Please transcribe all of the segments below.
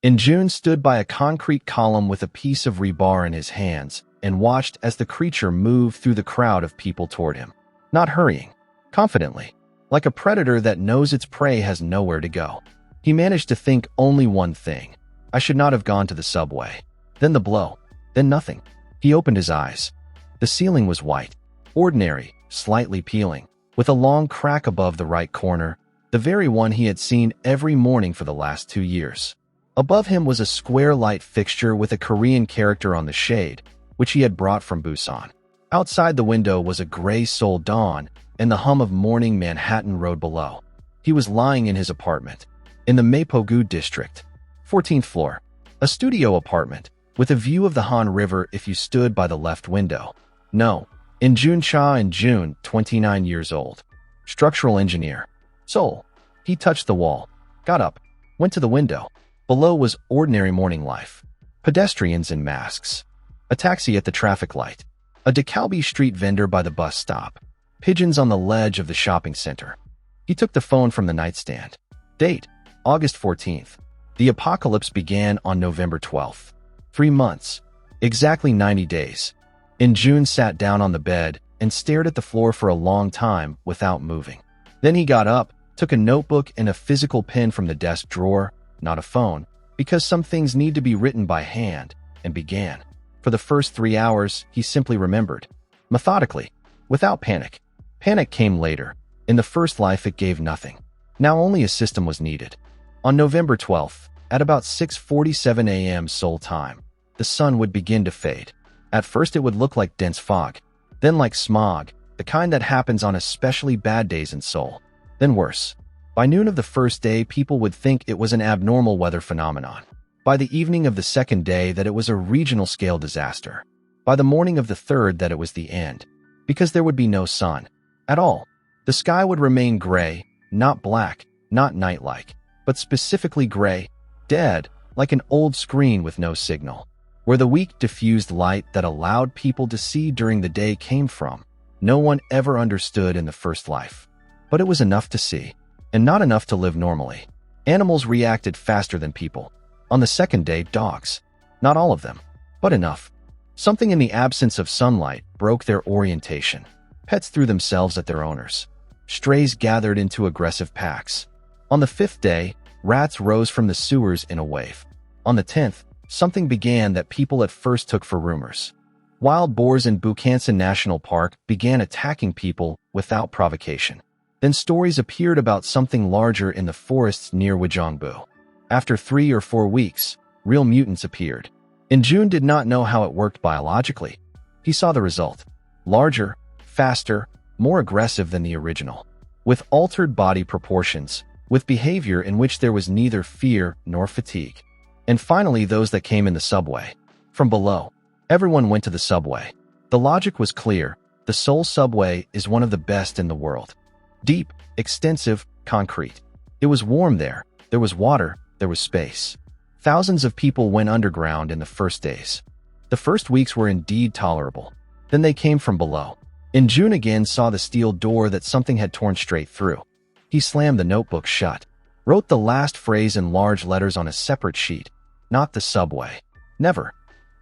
In June stood by a concrete column with a piece of rebar in his hands and watched as the creature moved through the crowd of people toward him. Not hurrying, confidently, like a predator that knows its prey has nowhere to go. He managed to think only one thing. I should not have gone to the subway. Then the blow. Then nothing. He opened his eyes. The ceiling was white, ordinary, slightly peeling, with a long crack above the right corner, the very one he had seen every morning for the last 2 years. Above him was a square light fixture with a Korean character on the shade, which he had brought from Busan. Outside the window was a gray Seoul dawn and the hum of morning Manhattan Road below. He was lying in his apartment, in the Mapogu district, 14th floor, a studio apartment, with a view of the Han River if you stood by the left window. No, in June Cha in June, 29 years old. Structural engineer. Seoul. He touched the wall, got up, went to the window. Below was ordinary morning life. Pedestrians in masks. A taxi at the traffic light. A DeKalb Street vendor by the bus stop. Pigeons on the ledge of the shopping center. He took the phone from the nightstand. Date, August 14th. The apocalypse began on November 12th. 3 months. Exactly 90 days. In June sat down on the bed and stared at the floor for a long time without moving. Then he got up, took a notebook and a physical pen from the desk drawer, not a phone, because some things need to be written by hand, and began. For the first 3 hours, he simply remembered. Methodically, without panic. Panic came later. In the first life it gave nothing. Now only a system was needed. On November 12th, at about 6:47 a.m. Seoul time, the sun would begin to fade. At first it would look like dense fog, then like smog, the kind that happens on especially bad days in Seoul. Then worse. By noon of the first day, people would think it was an abnormal weather phenomenon. By the evening of the second day, that it was a regional-scale disaster. By the morning of the third, that it was the end, because there would be no sun at all. The sky would remain gray, not black, not night-like, but specifically gray, dead, like an old screen with no signal. Where the weak, diffused light that allowed people to see during the day came from, no one ever understood in the first life. But it was enough to see, and not enough to live normally. Animals reacted faster than people. On the second day, dogs. Not all of them, but enough. Something in the absence of sunlight broke their orientation. Pets threw themselves at their owners. Strays gathered into aggressive packs. On the fifth day, rats rose from the sewers in a wave. On the 10th, something began that people at first took for rumors. Wild boars in Bukhansan National Park began attacking people without provocation. Then stories appeared about something larger in the forests near Wajongbu. After 3 or 4 weeks, real mutants appeared. In June did not know how it worked biologically. He saw the result. Larger, faster, more aggressive than the original. With altered body proportions, with behavior in which there was neither fear nor fatigue. And finally those that came in the subway. From below, everyone went to the subway. The logic was clear. The Seoul subway is one of the best in the world. Deep, extensive, concrete. It was warm there. There was water. There was space. Thousands of people went underground in the first days. The first weeks were indeed tolerable. Then they came from below. In June again saw the steel door that something had torn straight through. He slammed the notebook shut. Wrote the last phrase in large letters on a separate sheet. Not the subway. Never.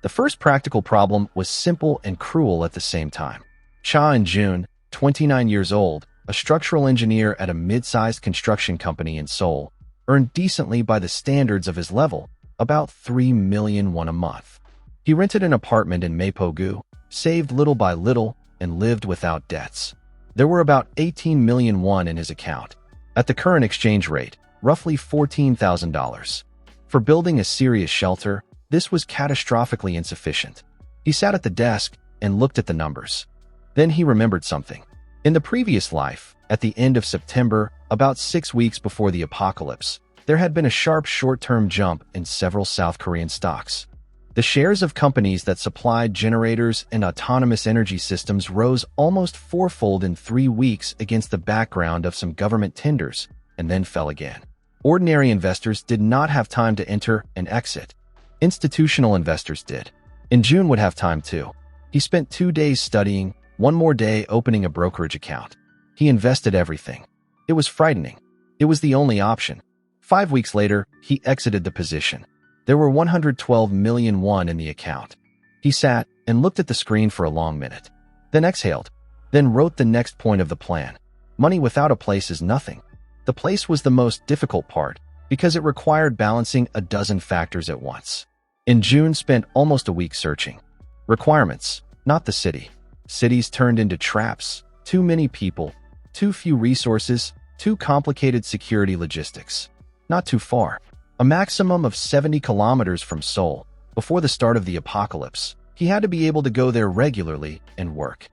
The first practical problem was simple and cruel at the same time. Cha in June, 29 years old, a structural engineer at a mid-sized construction company in Seoul, earned decently by the standards of his level, about 3 million won a month. He rented an apartment in Mapogu, saved little by little, and lived without debts. There were about 18 million won in his account. At the current exchange rate, roughly $14,000. For building a serious shelter, this was catastrophically insufficient. He sat at the desk and looked at the numbers. Then he remembered something. In the previous life, at the end of September, about 6 weeks before the apocalypse, there had been a sharp short-term jump in several South Korean stocks. The shares of companies that supplied generators and autonomous energy systems rose almost fourfold in 3 weeks against the background of some government tenders, and then fell again. Ordinary investors did not have time to enter and exit. Institutional investors did. In June would have time too. He spent 2 days studying, 1 more day opening a brokerage account. He invested everything. It was frightening. It was the only option. 5 weeks later, he exited the position. There were 112 million won in the account. He sat and looked at the screen for a long minute, then exhaled, then wrote the next point of the plan. Money without a place is nothing. The place was the most difficult part because it required balancing a dozen factors at once. In June spent almost a week searching. Requirements, not the city. Cities turned into traps. Too many people, too few resources, too complicated security logistics. Not too far. A maximum of 70 kilometers from Seoul. Before the start of the apocalypse, he had to be able to go there regularly and work.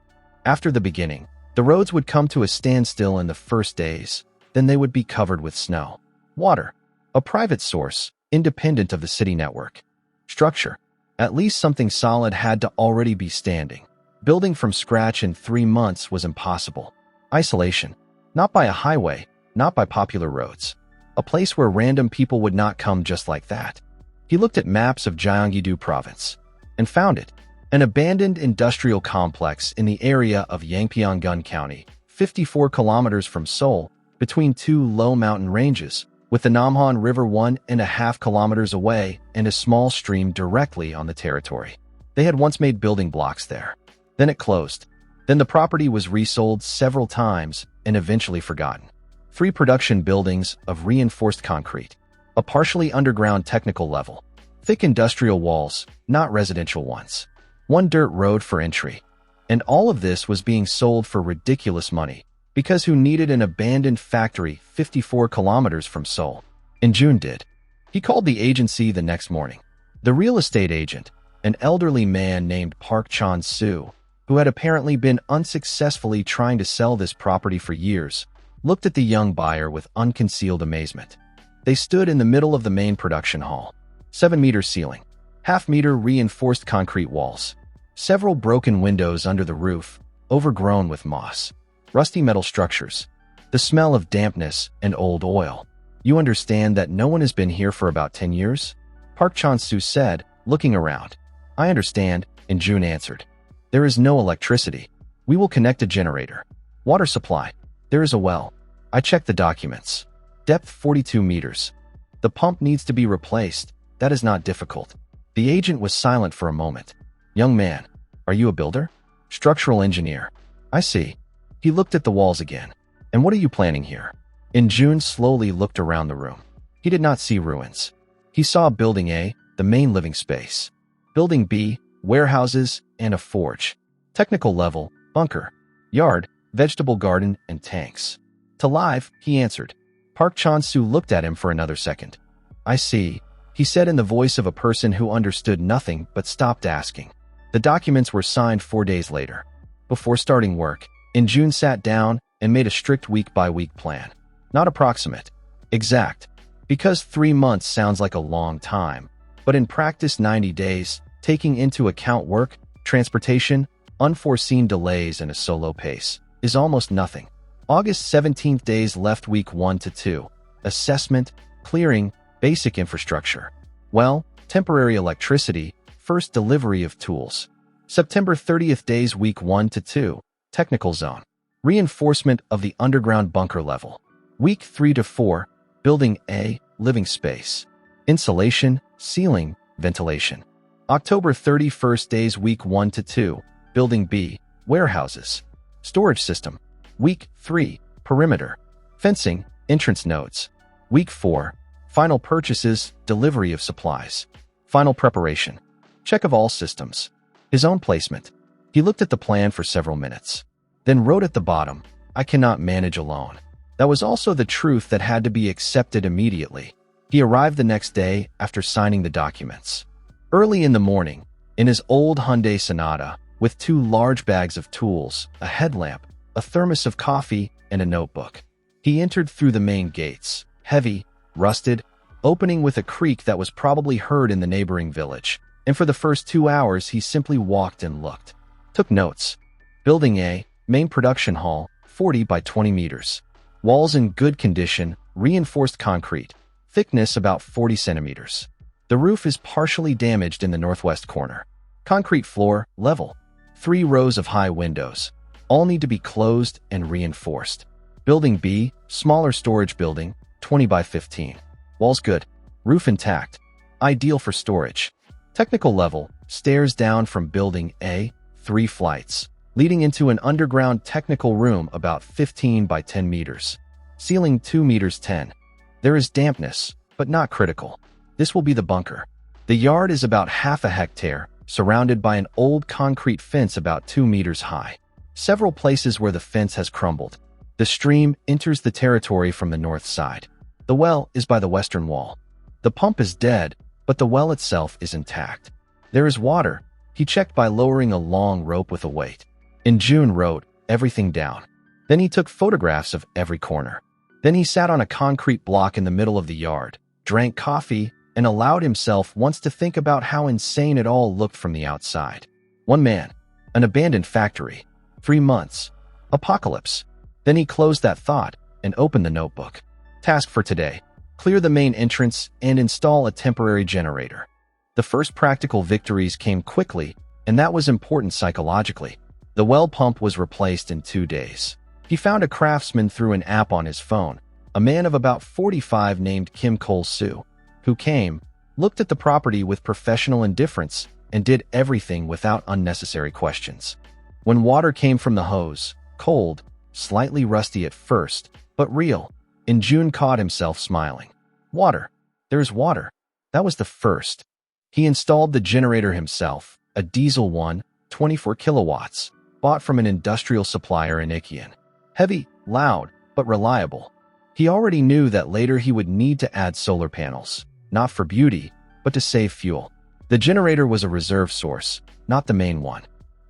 After the beginning, the roads would come to a standstill in the first days, then they would be covered with snow. Water. A private source, independent of the city network. Structure. At least something solid had to already be standing. Building from scratch in 3 months was impossible. Isolation. Not by a highway, not by popular roads. A place where random people would not come just like that. He looked at maps of Gyeonggi-do province and found it. An abandoned industrial complex in the area of Yangpyeong-gun County, 54 kilometers from Seoul, between two low mountain ranges, with the Namhan River 1.5 kilometers away and a small stream directly on the territory. They had once made building blocks there. Then it closed. Then the property was resold several times and eventually forgotten. 3 production buildings of reinforced concrete. A partially underground technical level. Thick industrial walls, not residential ones. 1 dirt road for entry. And all of this was being sold for ridiculous money. Because who needed an abandoned factory 54 kilometers from Seoul? And June did. He called the agency the next morning. The real estate agent, an elderly man named Park Chan-soo, who had apparently been unsuccessfully trying to sell this property for years, looked at the young buyer with unconcealed amazement. They stood in the middle of the main production hall. 7-meter ceiling, half-meter reinforced concrete walls, several broken windows under the roof, overgrown with moss. Rusty metal structures, the smell of dampness and old oil. You understand that no one has been here for about 10 years? Park Chan-soo said, looking around. I understand, and June answered. There is no electricity. We will connect a generator. Water supply. There is a well. I checked the documents. Depth 42 meters. The pump needs to be replaced. That is not difficult. The agent was silent for a moment. Young man, are you a builder? Structural engineer. I see. He looked at the walls again. And what are you planning here? And June slowly looked around the room. He did not see ruins. He saw Building A, the main living space. Building B, warehouses and a forge. Technical level, bunker. Yard, vegetable garden, and tanks. To live, he answered. Park Chan-soo looked at him for another second. I see, he said in the voice of a person who understood nothing but stopped asking. The documents were signed 4 days later. Before starting work, In June sat down and made a strict week-by-week plan. Not approximate. Exact. Because 3 months sounds like a long time. But in practice 90 days, taking into account work, transportation, unforeseen delays and a solo pace, is almost nothing. August 17th days left week 1 to 2. Assessment, clearing, basic infrastructure. Well, temporary electricity, first delivery of tools. September 30th days week 1 to 2. Technical zone. Reinforcement of the underground bunker level. Week 3 to 4. Building A, living space. Insulation, ceiling, ventilation. October 31st days week 1 to 2. Building B, warehouses. Storage system. Week 3, perimeter. Fencing, entrance nodes. Week 4, final purchases, delivery of supplies. Final preparation. Check of all systems. His own placement. He looked at the plan for several minutes. Then wrote at the bottom, I cannot manage alone. That was also the truth that had to be accepted immediately. He arrived the next day after signing the documents. Early in the morning, in his old Hyundai Sonata, with 2 large bags of tools, a headlamp, a thermos of coffee, and a notebook. He entered through the main gates, heavy, rusted, opening with a creak that was probably heard in the neighboring village. And for the first 2 hours, he simply walked and looked. Took notes. Building A, main production hall, 40 by 20 meters. Walls in good condition, reinforced concrete. Thickness about 40 centimeters. The roof is partially damaged in the northwest corner. Concrete floor, level. 3 rows of high windows. All need to be closed and reinforced. Building B, smaller storage building, 20 by 15. Walls good. Roof intact. ideal for storage. Technical level, stairs down from building A, 3 flights, leading into an underground technical room about 15 by 10 meters. Ceiling 2 meters 10. There is dampness, but not critical. This will be the bunker. The yard is about half a hectare, surrounded by an old concrete fence about 2 meters high. Several places where the fence has crumbled. The stream enters the territory from the north side. The well is by the western wall. The pump is dead, but the well itself is intact. There is water. He checked by lowering a long rope with a weight. In June wrote everything down. Then he took photographs of every corner. Then he sat on a concrete block in the middle of the yard, drank coffee, and allowed himself once to think about how insane it all looked from the outside. One man, an abandoned factory, 3 months, apocalypse. Then he closed that thought and opened the notebook. Task for today: clear the main entrance and install a temporary generator. The first practical victories came quickly, and that was important psychologically. The well pump was replaced in 2 days. He found a craftsman through an app on his phone, a man of about 45 named Kim Kol-soo, who came, looked at the property with professional indifference, and did everything without unnecessary questions. When water came from the hose, cold, slightly rusty at first, but real, in June caught himself smiling. Water. There's water. That was the first. He installed the generator himself, a diesel one, 24 kilowatts, bought from an industrial supplier in Ikkian. Heavy, loud, but reliable. He already knew that later he would need to add solar panels, not for beauty, but to save fuel. The generator was a reserve source, not the main one.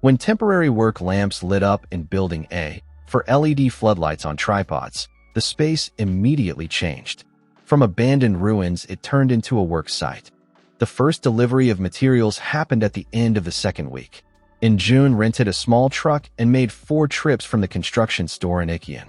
When temporary work lamps lit up in Building A, for LED floodlights on tripods, the space immediately changed. From abandoned ruins, it turned into a work site. The first delivery of materials happened at the end of the second week. In June, rented a small truck and made 4 trips from the construction store in Ikkian.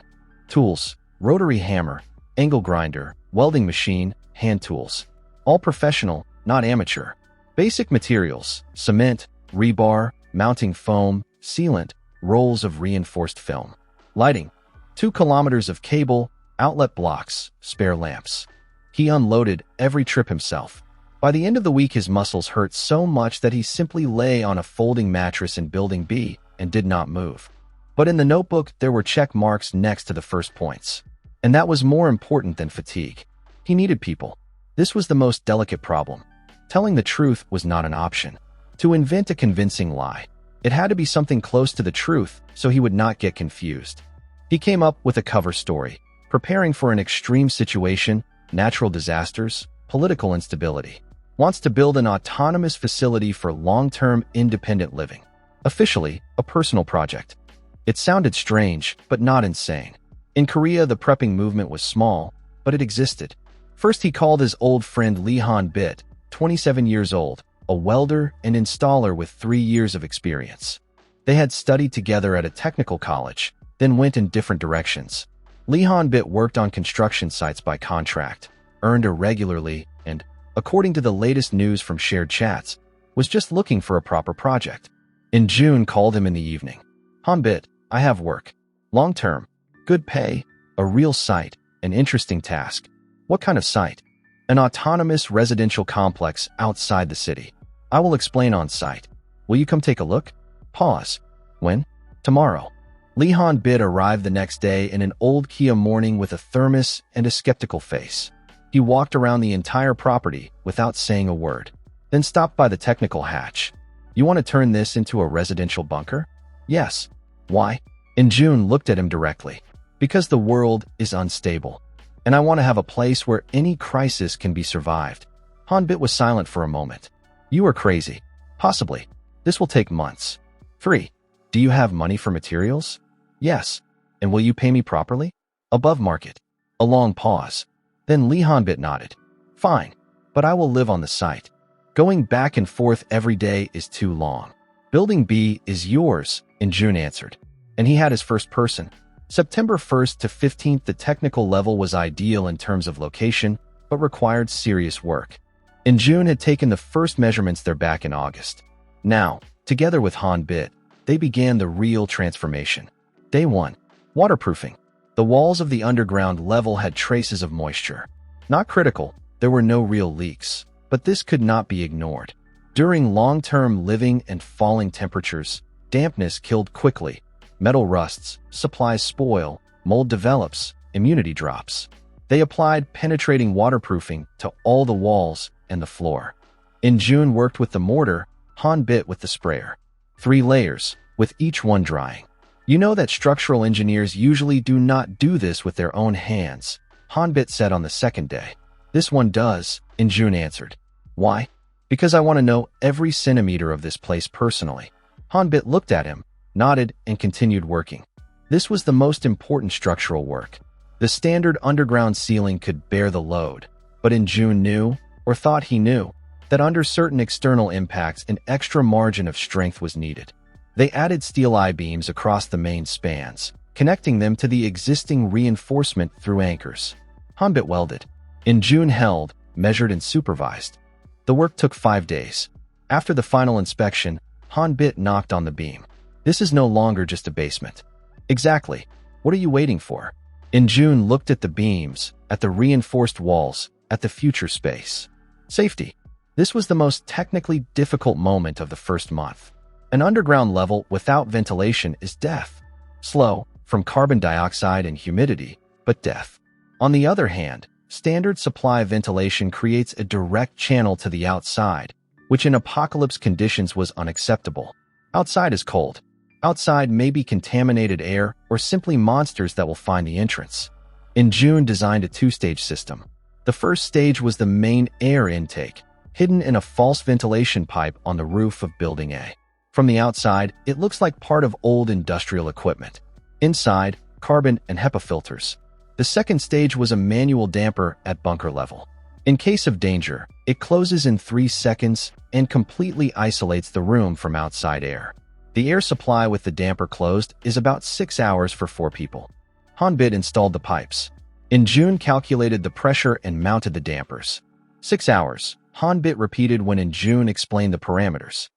Tools: rotary hammer, angle grinder, welding machine, hand tools. All professional, not amateur. Basic materials: cement, rebar, mounting foam, sealant, rolls of reinforced film. Lighting: 2 kilometers of cable, outlet blocks, spare lamps. He unloaded every trip himself. By the end of the week, his muscles hurt so much that he simply lay on a folding mattress in Building B and did not move. But in the notebook, there were check marks next to the first points. And that was more important than fatigue. He needed people. This was the most delicate problem. Telling the truth was not an option. To invent a convincing lie, it had to be something close to the truth so he would not get confused. He came up with a cover story, preparing for an extreme situation, natural disasters, political instability. Wants to build an autonomous facility for long-term independent living. Officially, a personal project. It sounded strange, but not insane. In Korea, the prepping movement was small, but it existed. First, he called his old friend Lee Han-bit, 27 years old, a welder and installer with 3 years of experience. They had studied together at a technical college, then went in different directions. Lee Han-bit worked on construction sites by contract, earned irregularly, and, according to the latest news from shared chats, was just looking for a proper project. In June, called him in the evening. Han-bit, I have work. Long-term. Good pay. A real site. An interesting task. What kind of site? An autonomous residential complex outside the city. I will explain on site. Will you come take a look? Pause. When? Tomorrow. Lee Han-bit arrived the next day in an old Kia Morning with a thermos and a skeptical face. He walked around the entire property without saying a word, then stopped by the technical hatch. You want to turn this into a residential bunker? Yes. Why? In June looked at him directly. Because the world is unstable, and I want to have a place where any crisis can be survived. Han-bit was silent for a moment. You are crazy. Possibly. This will take months. 3. Do you have money for materials? Yes. And will you pay me properly? Above market. A long pause. Then Lee Han-bit nodded. Fine, but I will live on the site. Going back and forth every day is too long. Building B is yours, In June answered. And he had his first person. September 1st to 15th, the technical level was ideal in terms of location, but required serious work. In June had taken the first measurements there back in August. Now, together with Han-bit, they began the real transformation. Day 1. Waterproofing. The walls of the underground level had traces of moisture. Not critical, there were no real leaks. But this could not be ignored. During long-term living and falling temperatures, dampness killed quickly. Metal rusts, supplies spoil, mold develops, immunity drops. They applied penetrating waterproofing to all the walls and the floor. In June worked with the mortar, Han bit with the sprayer. 3 layers, with each one drying. You know that structural engineers usually do not do this with their own hands, Han bit said on the second day. This one does, In June answered. Why? Because I want to know every centimeter of this place personally. Han bit looked at him, nodded, and continued working. This was the most important structural work. The standard underground ceiling could bear the load, but In June knew, or thought he knew, that under certain external impacts an extra margin of strength was needed. They added steel I-beams across the main spans, connecting them to the existing reinforcement through anchors. Han bit welded. In June held, measured, and supervised. The work took 5 days. After the final inspection, Han bit knocked on the beam. This is no longer just a basement. Exactly. What are you waiting for? In June looked at the beams, at the reinforced walls, at the future space. Safety. This was the most technically difficult moment of the first month. An underground level without ventilation is death. Slow, from carbon dioxide and humidity, but death. On the other hand, standard supply ventilation creates a direct channel to the outside, which in apocalypse conditions was unacceptable. Outside is cold. Outside may be contaminated air or simply monsters that will find the entrance. In June designed a 2-stage system. The first stage was the main air intake, hidden in a false ventilation pipe on the roof of Building A. From the outside, it looks like part of old industrial equipment. Inside, carbon and HEPA filters. The second stage was a manual damper at bunker level. In case of danger, it closes in 3 seconds and completely isolates the room from outside air. The air supply with the damper closed is about 6 hours for 4 people. Han bit installed the pipes. In June calculated the pressure and mounted the dampers. 6 hours, Han bit repeated when In June explained the parameters.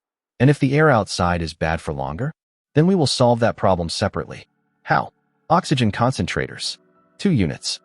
And if the air outside is bad for longer, then we will solve that problem separately. How? Oxygen concentrators. 2 units.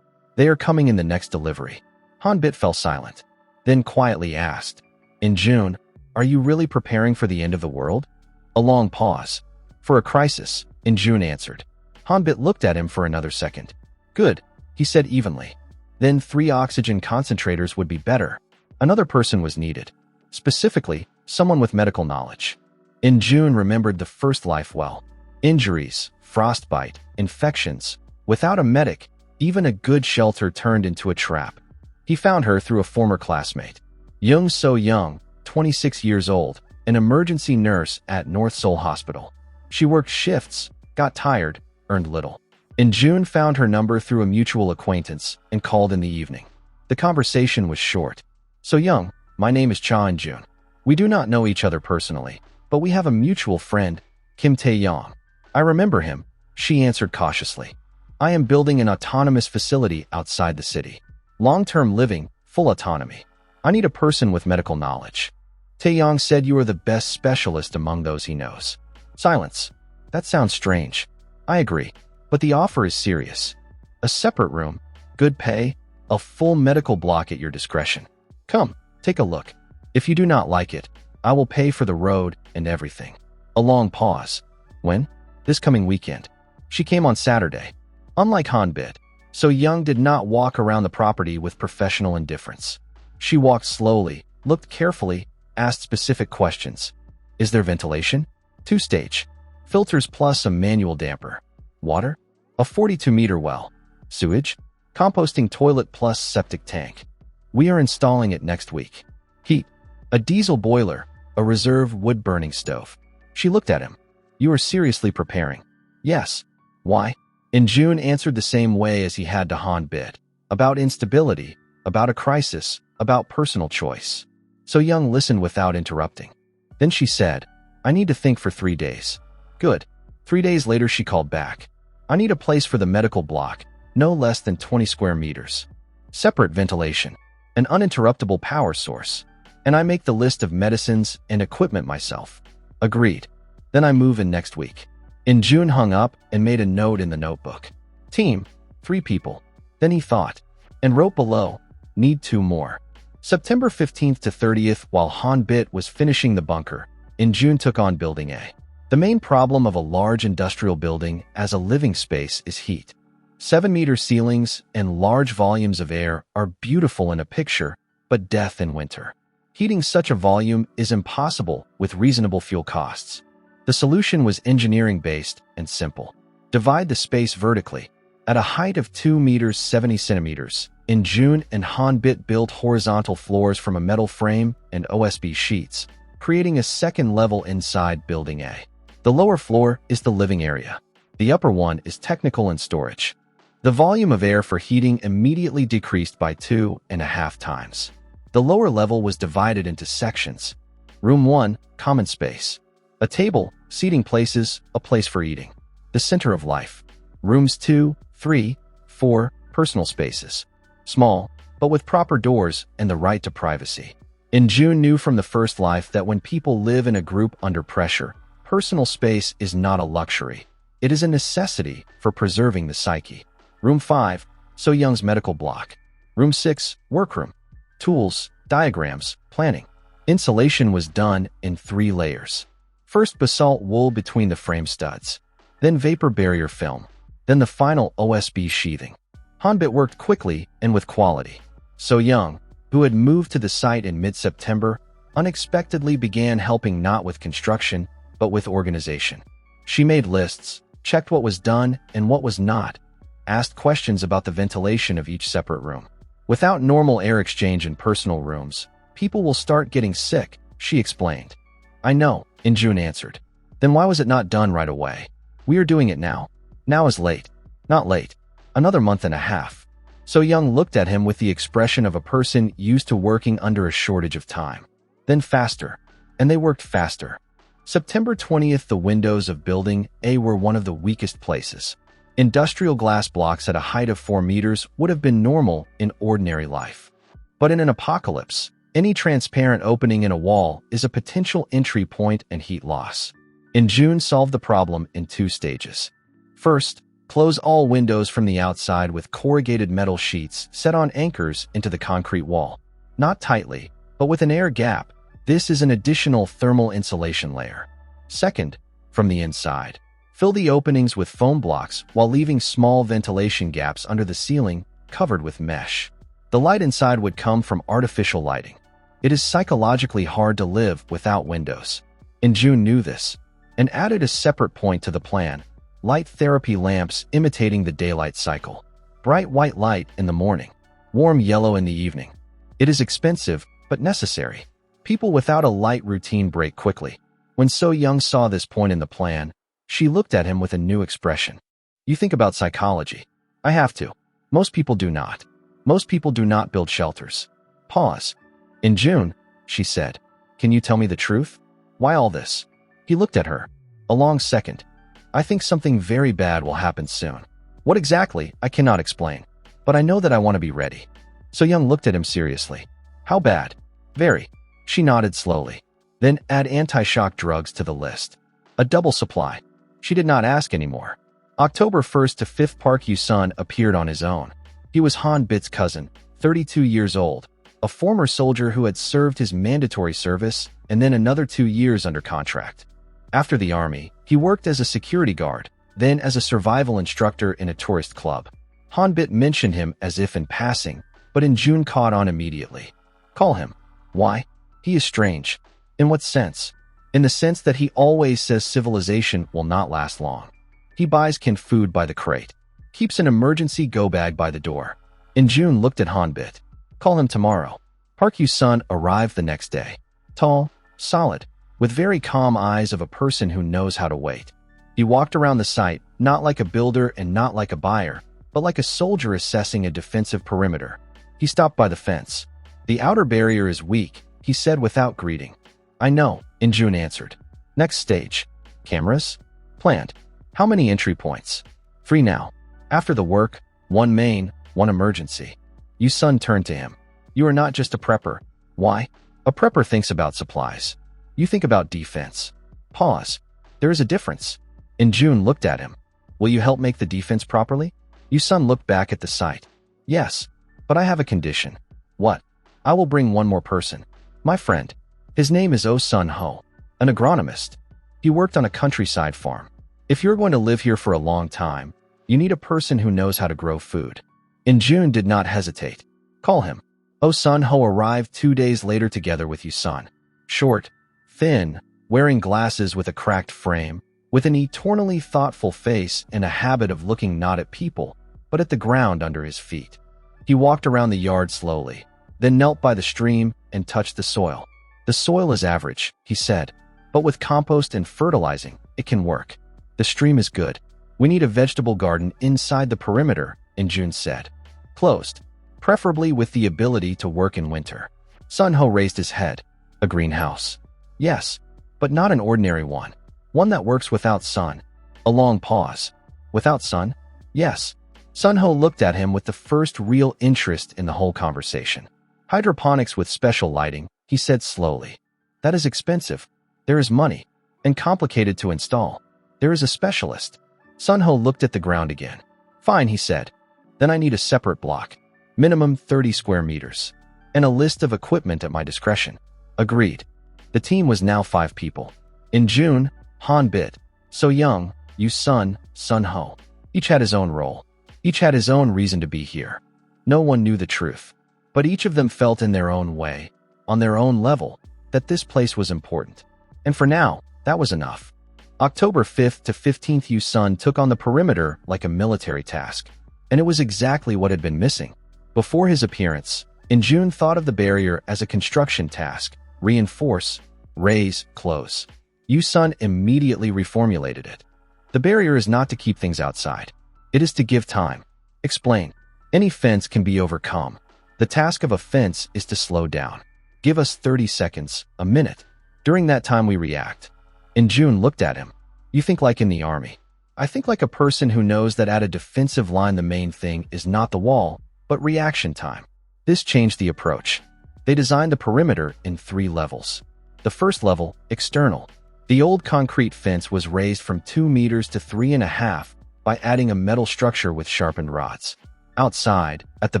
They are coming in the next delivery. Han bit fell silent, then quietly asked, In June, are you really preparing for the end of the world? A long pause. For a crisis, In June answered. Han bit looked at him for another second. Good, he said evenly. Then 3 oxygen concentrators would be better. Another person was needed. Specifically, someone with medical knowledge. In June remembered the first life well. Injuries, frostbite, infections. Without a medic, even a good shelter turned into a trap. He found her through a former classmate. Young So Young, 26 years old, an emergency nurse at North Seoul Hospital. She worked shifts, got tired, earned little. In June found her number through a mutual acquaintance and called in the evening. The conversation was short. So Young, my name is Cha In June. We do not know each other personally, but we have a mutual friend, Kim Tae-yong. I remember him, she answered cautiously. I am building an autonomous facility outside the city. Long-term living, full autonomy. I need a person with medical knowledge. Tae-yong said you are the best specialist among those he knows. Silence. That sounds strange. I agree, but the offer is serious. A separate room, good pay, a full medical block at your discretion. Come, take a look. If you do not like it, I will pay for the road and everything. A long pause. When? This coming weekend. She came on Saturday. Unlike Han bit, So Young did not walk around the property with professional indifference. She walked slowly, looked carefully, asked specific questions. Is there ventilation? 2-stage. Filters plus a manual damper. Water? A 42-meter well. Sewage? Composting toilet plus septic tank. We are installing it next week. Heat? A diesel boiler, a reserve wood-burning stove. She looked at him. You are seriously preparing? Yes. Why? In June answered the same way as he had to Han bit. About instability, about a crisis, about personal choice. So Young listened without interrupting. Then she said, I need to think for 3 days. Good. 3 days later she called back. I need a place for the medical block, no less than 20 square meters. Separate ventilation. An uninterruptible power source. And I make the list of medicines and equipment myself. Agreed. Then I move in next week. In June hung up and made a note in the notebook. Team, 3 people. Then he thought, and wrote below, need 2 more. September 15th to 30th, while Han Bit was finishing the bunker, in June took on Building A. The main problem of a large industrial building as a living space is heat. 7-meter ceilings and large volumes of air are beautiful in a picture, but death in winter. Heating such a volume is impossible with reasonable fuel costs. The solution was engineering-based and simple. Divide the space vertically. At a height of 2 meters 70 centimeters, in June and Han Bit built horizontal floors from a metal frame and OSB sheets, creating a second level inside Building A. The lower floor is the living area. The upper one is technical and storage. The volume of air for heating immediately decreased by 2.5 times. The lower level was divided into sections. Room 1, common space. A table, seating places, a place for eating. The center of life. Rooms 2, 3, 4, personal spaces. Small, but with proper doors and the right to privacy. In June knew from the first life that when people live in a group under pressure, personal space is not a luxury. It is a necessity for preserving the psyche. Room 5, So Young's medical block. Room 6, workroom. Tools, diagrams, planning. Insulation was done in 3 layers. First basalt wool between the frame studs. Then vapor barrier film. Then the final OSB sheathing. Han Bit worked quickly and with quality. So Young, who had moved to the site in mid-September, unexpectedly began helping not with construction, but with organization. She made lists, checked what was done and what was not, asked questions about the ventilation of each separate room. Without normal air exchange in personal rooms, people will start getting sick, she explained. I know, In June answered. Then why was it not done right away? We are doing it now. Now is late. Not late. Another month and a half. So Young looked at him with the expression of a person used to working under a shortage of time. Then faster. And they worked faster. September 20th, the windows of Building A were one of the weakest places. Industrial glass blocks at a height of 4 meters would have been normal in ordinary life. But in an apocalypse, any transparent opening in a wall is a potential entry point and heat loss. In June solved the problem in 2 stages. First, close all windows from the outside with corrugated metal sheets set on anchors into the concrete wall. Not tightly, but with an air gap. This is an additional thermal insulation layer. Second, from the inside, fill the openings with foam blocks while leaving small ventilation gaps under the ceiling covered with mesh. The light inside would come from artificial lighting. It is psychologically hard to live without windows. And June knew this, and added a separate point to the plan: light therapy lamps imitating the daylight cycle. Bright white light in the morning, warm yellow in the evening. It is expensive, but necessary. People without a light routine break quickly. When So Young saw this point in the plan, she looked at him with a new expression. You think about psychology. I have to. Most people do not. Most people do not build shelters. Pause. In June, she said, can you tell me the truth? Why all this? He looked at her. A long second. I think something very bad will happen soon. What exactly, I cannot explain. But I know that I want to be ready. So Young looked at him seriously. How bad? Very. She nodded slowly. Then add anti-shock drugs to the list. A double supply. She did not ask anymore. October 1st to 5th, Park Yu-sun appeared on his own. He was Han Bit's cousin, 32 years old, a former soldier who had served his mandatory service and then another 2 years under contract. After the army, he worked as a security guard, then as a survival instructor in a tourist club. Han Bit mentioned him as if in passing, but in June caught on immediately. Call him. Why? He is strange. In what sense? In the sense that he always says civilization will not last long. He buys canned food by the crate. Keeps an emergency go bag by the door. In June looked at Han Bit. Call him tomorrow. Park Yu-sun arrived the next day. Tall, solid, with very calm eyes of a person who knows how to wait. He walked around the site, not like a builder and not like a buyer, but like a soldier assessing a defensive perimeter. He stopped by the fence. The outer barrier is weak, he said without greeting. I know, In June answered. Next stage. Cameras? Planned. How many entry points? 3 now. After the work, 1 main, 1 emergency. Yu-sun turned to him. You are not just a prepper. Why? A prepper thinks about supplies. You think about defense. Pause. There is a difference. In June looked at him. Will you help make the defense properly? Yu-sun looked back at the site. Yes, but I have a condition. What? I will bring one more person. My friend. His name is Oh Sun-ho, an agronomist. He worked on a countryside farm. If you're going to live here for a long time, you need a person who knows how to grow food. In-jun did not hesitate. Call him. Oh Sun-ho arrived 2 days later together with Yusun. Short, thin, wearing glasses with a cracked frame, with an eternally thoughtful face and a habit of looking not at people, but at the ground under his feet. He walked around the yard slowly, then knelt by the stream and touched the soil. The soil is average, he said, but with compost and fertilizing, it can work. The stream is good. We need a vegetable garden inside the perimeter, In-jun said. Closed, preferably with the ability to work in winter. Sun-ho raised his head. A greenhouse. Yes, but not an ordinary one. One that works without sun. A long pause. Without sun? Yes. Sun-ho looked at him with the first real interest in the whole conversation. Hydroponics with special lighting, he said slowly. That is expensive. There is money. And complicated to install. There is a specialist. Sun-ho looked at the ground again. Fine, he said. Then I need a separate block. Minimum 30 square meters. And a list of equipment at my discretion. Agreed. The team was now 5 people. In-jun, Han-bit, So-young, Yusun, Sun-ho. Each had his own role. Each had his own reason to be here. No one knew the truth. But each of them felt in their own way, on their own level, that this place was important. And for now, that was enough. October 5th to 15th, Yusun took on the perimeter like a military task. And it was exactly what had been missing. Before his appearance, In-jun thought of the barrier as a construction task. Reinforce, raise, close. Yusun immediately reformulated it. The barrier is not to keep things outside. It is to give time. Explain. Any fence can be overcome. The task of a fence is to slow down. Give us 30 seconds, a minute. During that time we react. In-jun looked at him. You think like in the army. I think like a person who knows that at a defensive line the main thing is not the wall, but reaction time. This changed the approach. They designed the perimeter in 3 levels. The first level, external. The old concrete fence was raised from 2 meters to 3.5 by adding a metal structure with sharpened rods. Outside, at the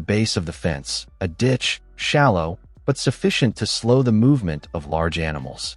base of the fence, a ditch, shallow, but sufficient to slow the movement of large animals.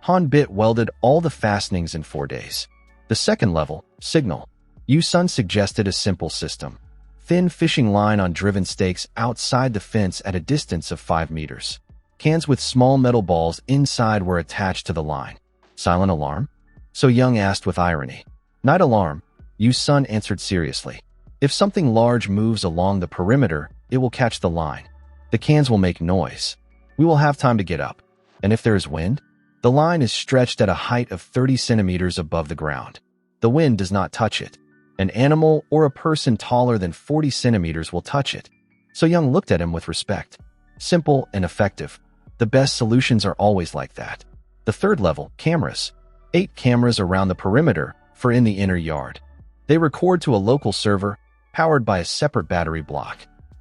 Han-bit welded all the fastenings in 4 days. The second level, signal. Yusun suggested a simple system. Thin fishing line on driven stakes outside the fence at a distance of 5 meters. Cans with small metal balls inside were attached to the line. Silent alarm? So-young asked with irony. Night alarm, Yusun answered seriously. If something large moves along the perimeter, it will catch the line. The cans will make noise. We will have time to get up. And if there is wind? The line is stretched at a height of 30 centimeters above the ground. The wind does not touch it. An animal or a person taller than 40 centimeters will touch it. So-young looked at him with respect. Simple and effective. The best solutions are always like that. The third level, cameras. 8 cameras around the perimeter, for in the inner yard. They record to a local server, powered by a separate battery block.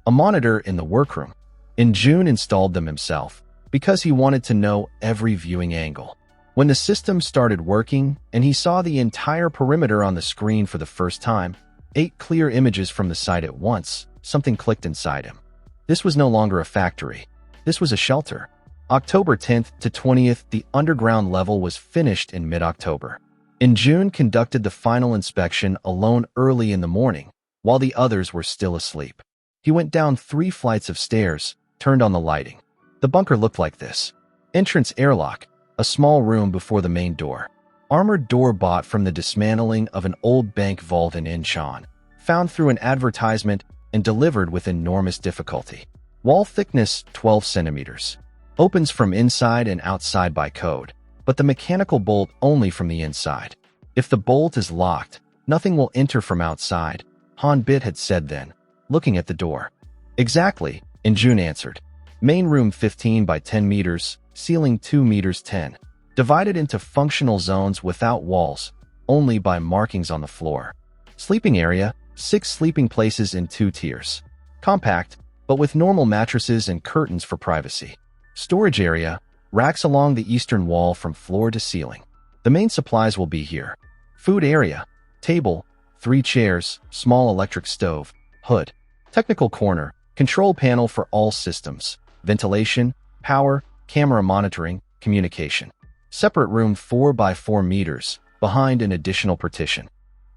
A monitor in the workroom. In-jun installed them himself, because he wanted to know every viewing angle. When the system started working, and he saw the entire perimeter on the screen for the first time, 8 clear images from the site at once, something clicked inside him. This was no longer a factory. This was a shelter. October 10th to 20th, the underground level was finished in mid-October. In-jun conducted the final inspection alone early in the morning, while the others were still asleep. He went down 3 flights of stairs, turned on the lighting. The bunker looked like this. Entrance airlock, a small room before the main door. Armored door bought from the dismantling of an old bank vault in Incheon, found through an advertisement and delivered with enormous difficulty. Wall thickness 12 centimeters. Opens from inside and outside by code, but the mechanical bolt only from the inside. If the bolt is locked, nothing will enter from outside, Han-bit had said then, looking at the door. Exactly, In-jun answered. Main room 15 by 10 meters, ceiling 2 meters 10. Divided into functional zones without walls, only by markings on the floor. Sleeping area, 6 sleeping places in 2 tiers. Compact, but with normal mattresses and curtains for privacy. Storage area, racks along the eastern wall from floor to ceiling. The main supplies will be here. Food area, table, 3 chairs, small electric stove, hood. Technical corner, control panel for all systems. ventilation, power, camera monitoring, communication. Separate room 4 by 4 meters, behind an additional partition.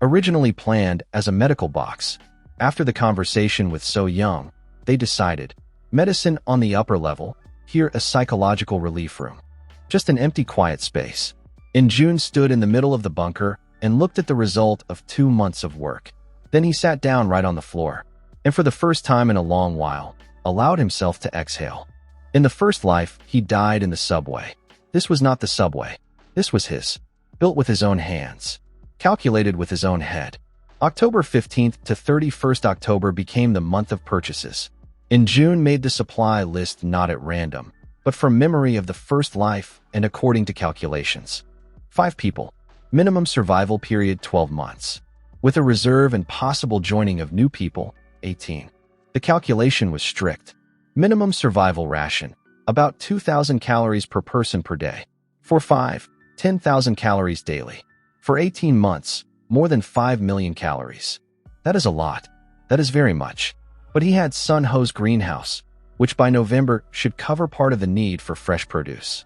Originally planned as a medical box, after the conversation with So Young, they decided, medicine on the upper level, here a psychological relief room. Just an empty quiet space. In June stood in the middle of the bunker and looked at the result of 2 months of work. Then he sat down right on the floor, and for the first time in a long while, allowed himself to exhale. In the first life, he died in the subway. This was not the subway. This was his. Built with his own hands. Calculated with his own head. October 15th to 31st October became the month of purchases. In June made the supply list not at random, but from memory of the first life and according to calculations. 5 people. Minimum survival period 12 months. With a reserve and possible joining of new people, 18. The calculation was strict. Minimum survival ration, about 2,000 calories per person per day. For 5, 10,000 calories daily. For 18 months, more than 5 million calories. That is a lot. That is very much. But he had Sun Ho's greenhouse, which by November should cover part of the need for fresh produce.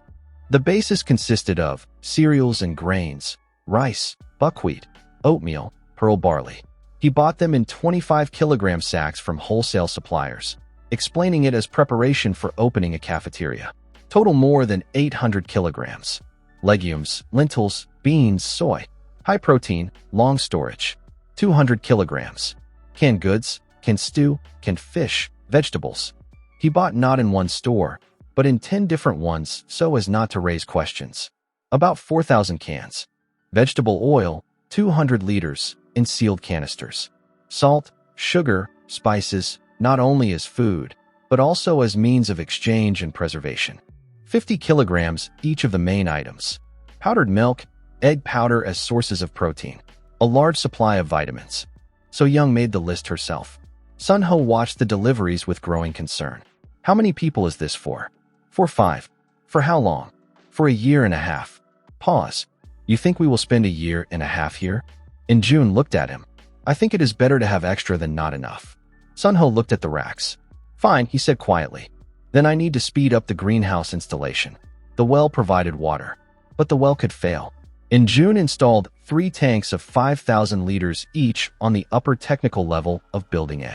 The basis consisted of cereals and grains, rice, buckwheat, oatmeal, pearl barley. He bought them in 25 kilogram sacks from wholesale suppliers, explaining it as preparation for opening a cafeteria. Total more than 800 kilograms. Legumes, lentils, beans, soy. High protein, long storage. 200 kilograms. Canned goods, canned stew, canned fish, vegetables. He bought not in one store, but in 10 different ones so as not to raise questions. About 4,000 cans. Vegetable oil, 200 liters, in sealed canisters. Salt, sugar, spices, not only as food, but also as means of exchange and preservation. 50 kilograms each of the main items. Powdered milk, egg powder as sources of protein. A large supply of vitamins. So Young made the list herself. Sun Ho watched the deliveries with growing concern. How many people is this for? For 5. For how long? For a year and a half. Pause. You think we will spend a year and a half here? In June looked at him. I think it is better to have extra than not enough. Sun Ho looked at the racks. Fine, he said quietly. Then I need to speed up the greenhouse installation. The well provided water. But the well could fail. In June installed 3 tanks of 5,000 liters each on the upper technical level of Building A.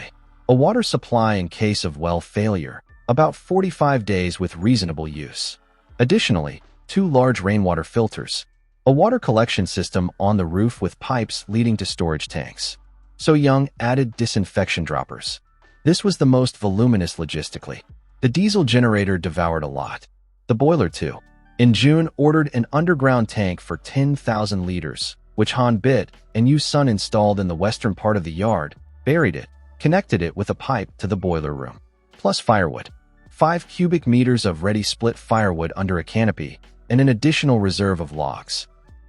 A water supply in case of well failure, about 45 days with reasonable use. Additionally, 2 large rainwater filters. A water collection system on the roof with pipes leading to storage tanks. So Young added disinfection droppers. This was the most voluminous logistically. The diesel generator devoured a lot. The boiler too. In June ordered an underground tank for 10,000 liters, which Han bit and Yu Sun installed in the western part of the yard, buried it, connected it with a pipe to the boiler room. Plus firewood. 5 cubic meters of ready split firewood under a canopy, and an additional reserve of logs.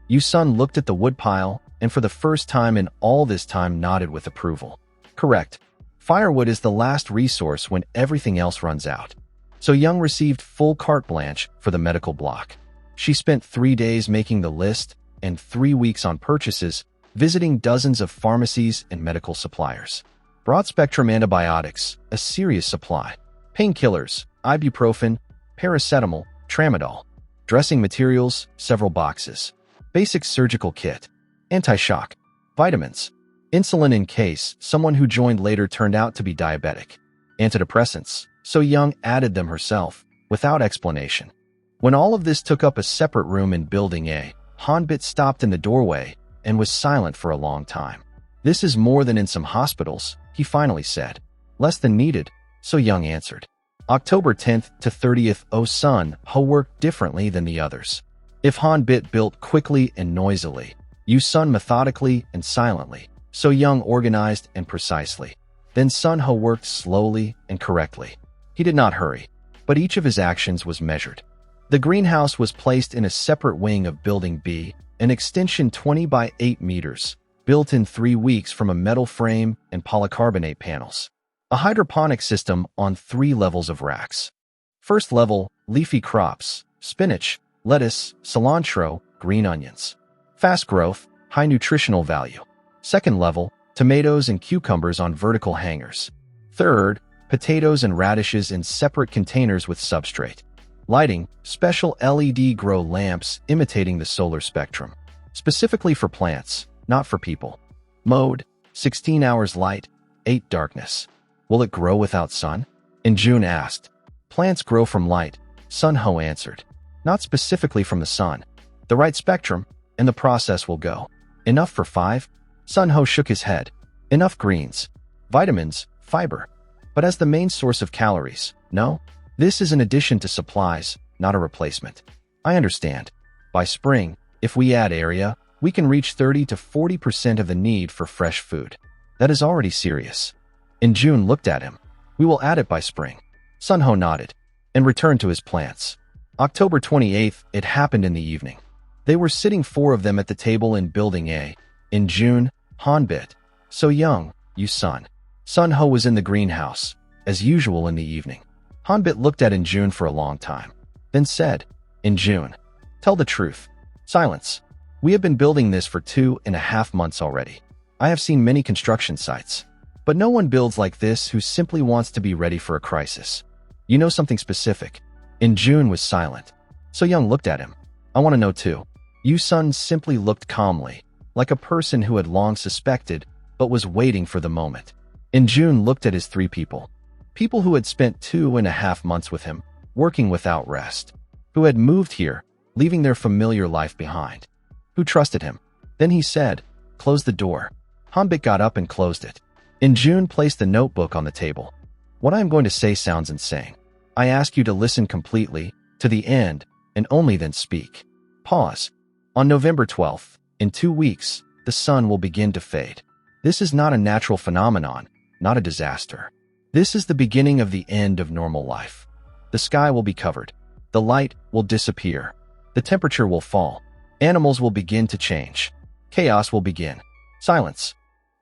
Yu Sun looked at the woodpile, and for the first time in all this time nodded with approval. Correct. Firewood is the last resource when everything else runs out. So Young received full carte blanche for the medical block. She spent 3 days making the list and 3 weeks on purchases, visiting dozens of pharmacies and medical suppliers. Broad-spectrum antibiotics, a serious supply. Painkillers, ibuprofen, paracetamol, tramadol. Dressing materials, several boxes. Basic surgical kit. Anti-shock. Vitamins. Insulin in case someone who joined later turned out to be diabetic. Antidepressants. So Young added them herself, without explanation. When all of this took up a separate room in Building A, Hanbit stopped in the doorway and was silent for a long time. This is more than in some hospitals, he finally said. Less than needed, So Young answered. October 10th to 30th, Sun Ho worked differently than the others. If Hanbit built quickly and noisily, Yu Sun methodically and silently, So Young organized and precisely. Then Sun Ho worked slowly and correctly. He did not hurry, but each of his actions was measured. The greenhouse was placed in a separate wing of Building B, an extension 20 by 8 meters, built in 3 weeks from a metal frame and polycarbonate panels. A hydroponic system on 3 levels of racks. First level, leafy crops, spinach, lettuce, cilantro, green onions. Fast growth, high nutritional value. Second level, tomatoes and cucumbers on vertical hangers. Third, potatoes and radishes in separate containers with substrate. Lighting, special LED grow lamps imitating the solar spectrum. Specifically for plants, not for people. Mode, 16 hours light, 8 darkness. Will it grow without sun? In June asked. Plants grow from light, Sun-ho answered. Not specifically from the sun. The right spectrum, and the process will go. Enough for 5? Sun-ho shook his head. Enough greens, vitamins, fiber. But as the main source of calories, no? This is an addition to supplies, not a replacement. I understand. By spring, if we add area, we can reach 30 to 40% of the need for fresh food. That is already serious. In June looked at him. We will add it by spring. Sun-ho nodded and returned to his plants. October 28th, it happened in the evening. They were sitting 4 of them at the table in Building A. In June, Hanbit. So young, you son. Sun-ho was in the greenhouse, as usual in the evening. Hanbit looked at In June for a long time, then said, In June, tell the truth. Silence. We have been building this for 2.5 months already. I have seen many construction sites, but no one builds like this who simply wants to be ready for a crisis. You know something specific. In June was silent. So Young looked at him. I want to know too. Yu-sun simply looked calmly, like a person who had long suspected, but was waiting for the moment. In June looked at his 3 people. People who had spent 2.5 months with him, working without rest. Who had moved here, leaving their familiar life behind. Who trusted him. Then he said, close the door. Hanbit got up and closed it. In June placed the notebook on the table. What I am going to say sounds insane. I ask you to listen completely, to the end, and only then speak. Pause. On November 12th, in 2 weeks, the sun will begin to fade. This is not a natural phenomenon, not a disaster. This is the beginning of the end of normal life. The sky will be covered. The light will disappear. The temperature will fall. Animals will begin to change. Chaos will begin. Silence.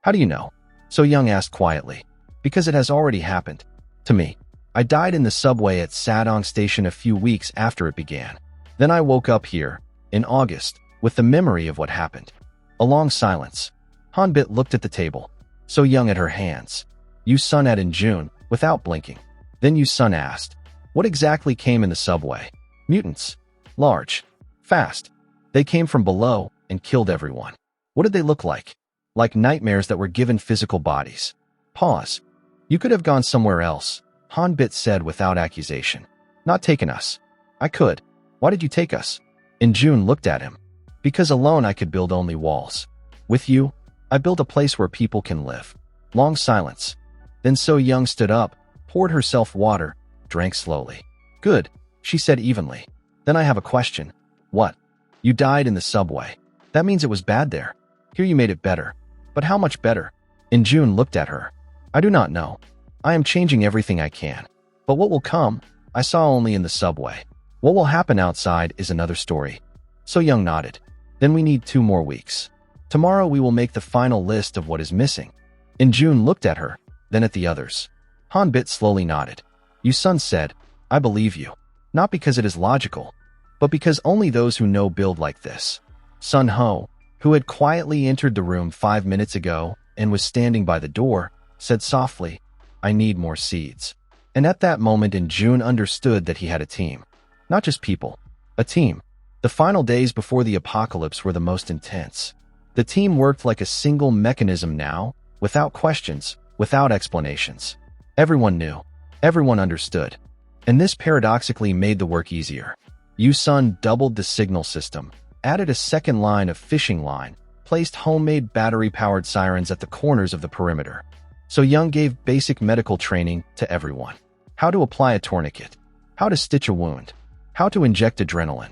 How do you know? So Young asked quietly. Because it has already happened. To me. I died in the subway at Sadong Station a few weeks after it began. Then I woke up here, in August, with the memory of what happened. A long silence. Hanbit looked at the table. So Young at her hands. Yu-sun at In June, without blinking. Then Yu-sun asked, what exactly came in the subway? Mutants. Large. Fast. They came from below and killed everyone. What did they look like? Like nightmares that were given physical bodies. Pause. You could have gone somewhere else, Hanbit said without accusation. Not taken us. I could. Why did you take us? In June looked at him. Because alone I could build only walls. With you, I built a place where people can live. Long silence. Then So Young stood up, poured herself water, drank slowly. Good, she said evenly. Then I have a question. What? You died in the subway. That means it was bad there. Here you made it better. But how much better? In June looked at her. I do not know. I am changing everything I can. But what will come, I saw only in the subway. What will happen outside is another story. So Young nodded. Then we need 2 more weeks. Tomorrow we will make the final list of what is missing. In June looked at her, then at the others. Hanbit slowly nodded. Yu-sun said, I believe you. Not because it is logical, but because only those who know build like this. Sun-ho, who had quietly entered the room 5 minutes ago and was standing by the door, said softly, I need more seeds. And at that moment In June understood that he had a team. Not just people. A team. The final days before the apocalypse were the most intense. The team worked like a single mechanism now, without questions, without explanations. Everyone knew. Everyone understood. And this paradoxically made the work easier. Yu-sun doubled the signal system, added a second line of fishing line, placed homemade battery-powered sirens at the corners of the perimeter. So Young gave basic medical training to everyone. How to apply a tourniquet. How to stitch a wound. How to inject adrenaline.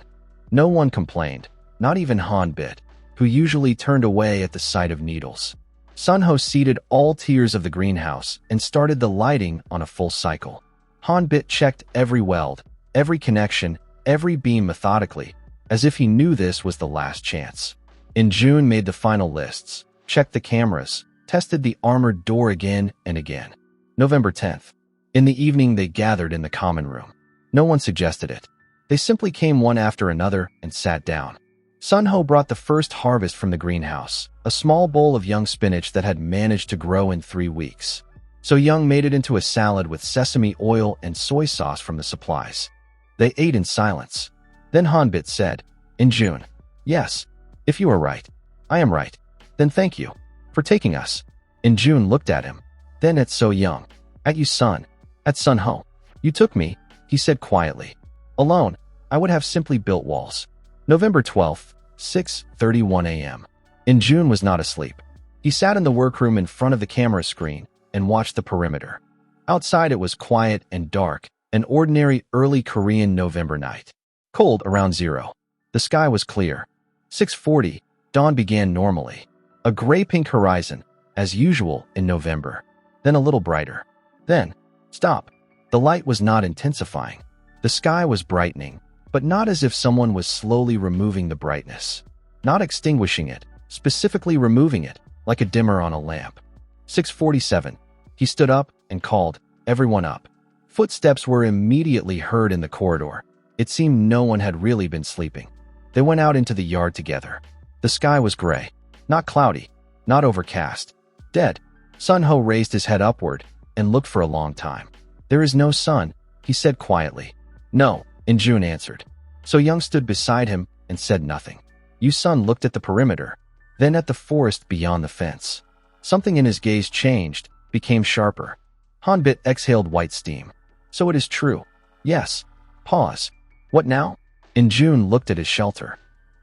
No one complained, not even Hanbit, who usually turned away at the sight of needles. Sun-ho seeded all tiers of the greenhouse and started the lighting on a full cycle. Hanbit checked every weld, every connection, every beam methodically, as if he knew this was the last chance. In June made the final lists, checked the cameras, tested the armored door again and again. November 10th. In the evening they gathered in the common room. No one suggested it. They simply came one after another and sat down. Sun-ho brought the first harvest from the greenhouse, a small bowl of young spinach that had managed to grow in 3 weeks. So Young made it into a salad with sesame oil and soy sauce from the supplies. They ate in silence. Then Hanbit said, "In June." "Yes, if you are right." "I am right." "Then thank you for taking us." In June looked at him, then at So Young. "At you, son. At Sun Ho. You took me," he said quietly. "Alone, I would have simply built walls." November 12th, 6:31 a.m. In June was not asleep. He sat in the workroom in front of the camera screen and watched the perimeter. Outside it was quiet and dark, an ordinary early Korean November night. Cold around 0. The sky was clear. 6:40, dawn began normally. A gray-pink horizon, as usual in November. Then a little brighter. Then, stop. The light was not intensifying. The sky was brightening, but not as if someone was slowly removing the brightness. Not extinguishing it, specifically removing it, like a dimmer on a lamp. 6:47. He stood up and called, "Everyone up." Footsteps were immediately heard in the corridor. It seemed no one had really been sleeping. They went out into the yard together. The sky was gray, not cloudy, not overcast. Dead. Sun Ho raised his head upward and looked for a long time. "There is no sun," he said quietly. "No," In June answered. So Young stood beside him and said nothing. Yu Sun looked at the perimeter, then at the forest beyond the fence. Something in his gaze changed, became sharper. Hanbit exhaled white steam. "So it is true." "Yes." Pause. "What now?" In June looked at his shelter.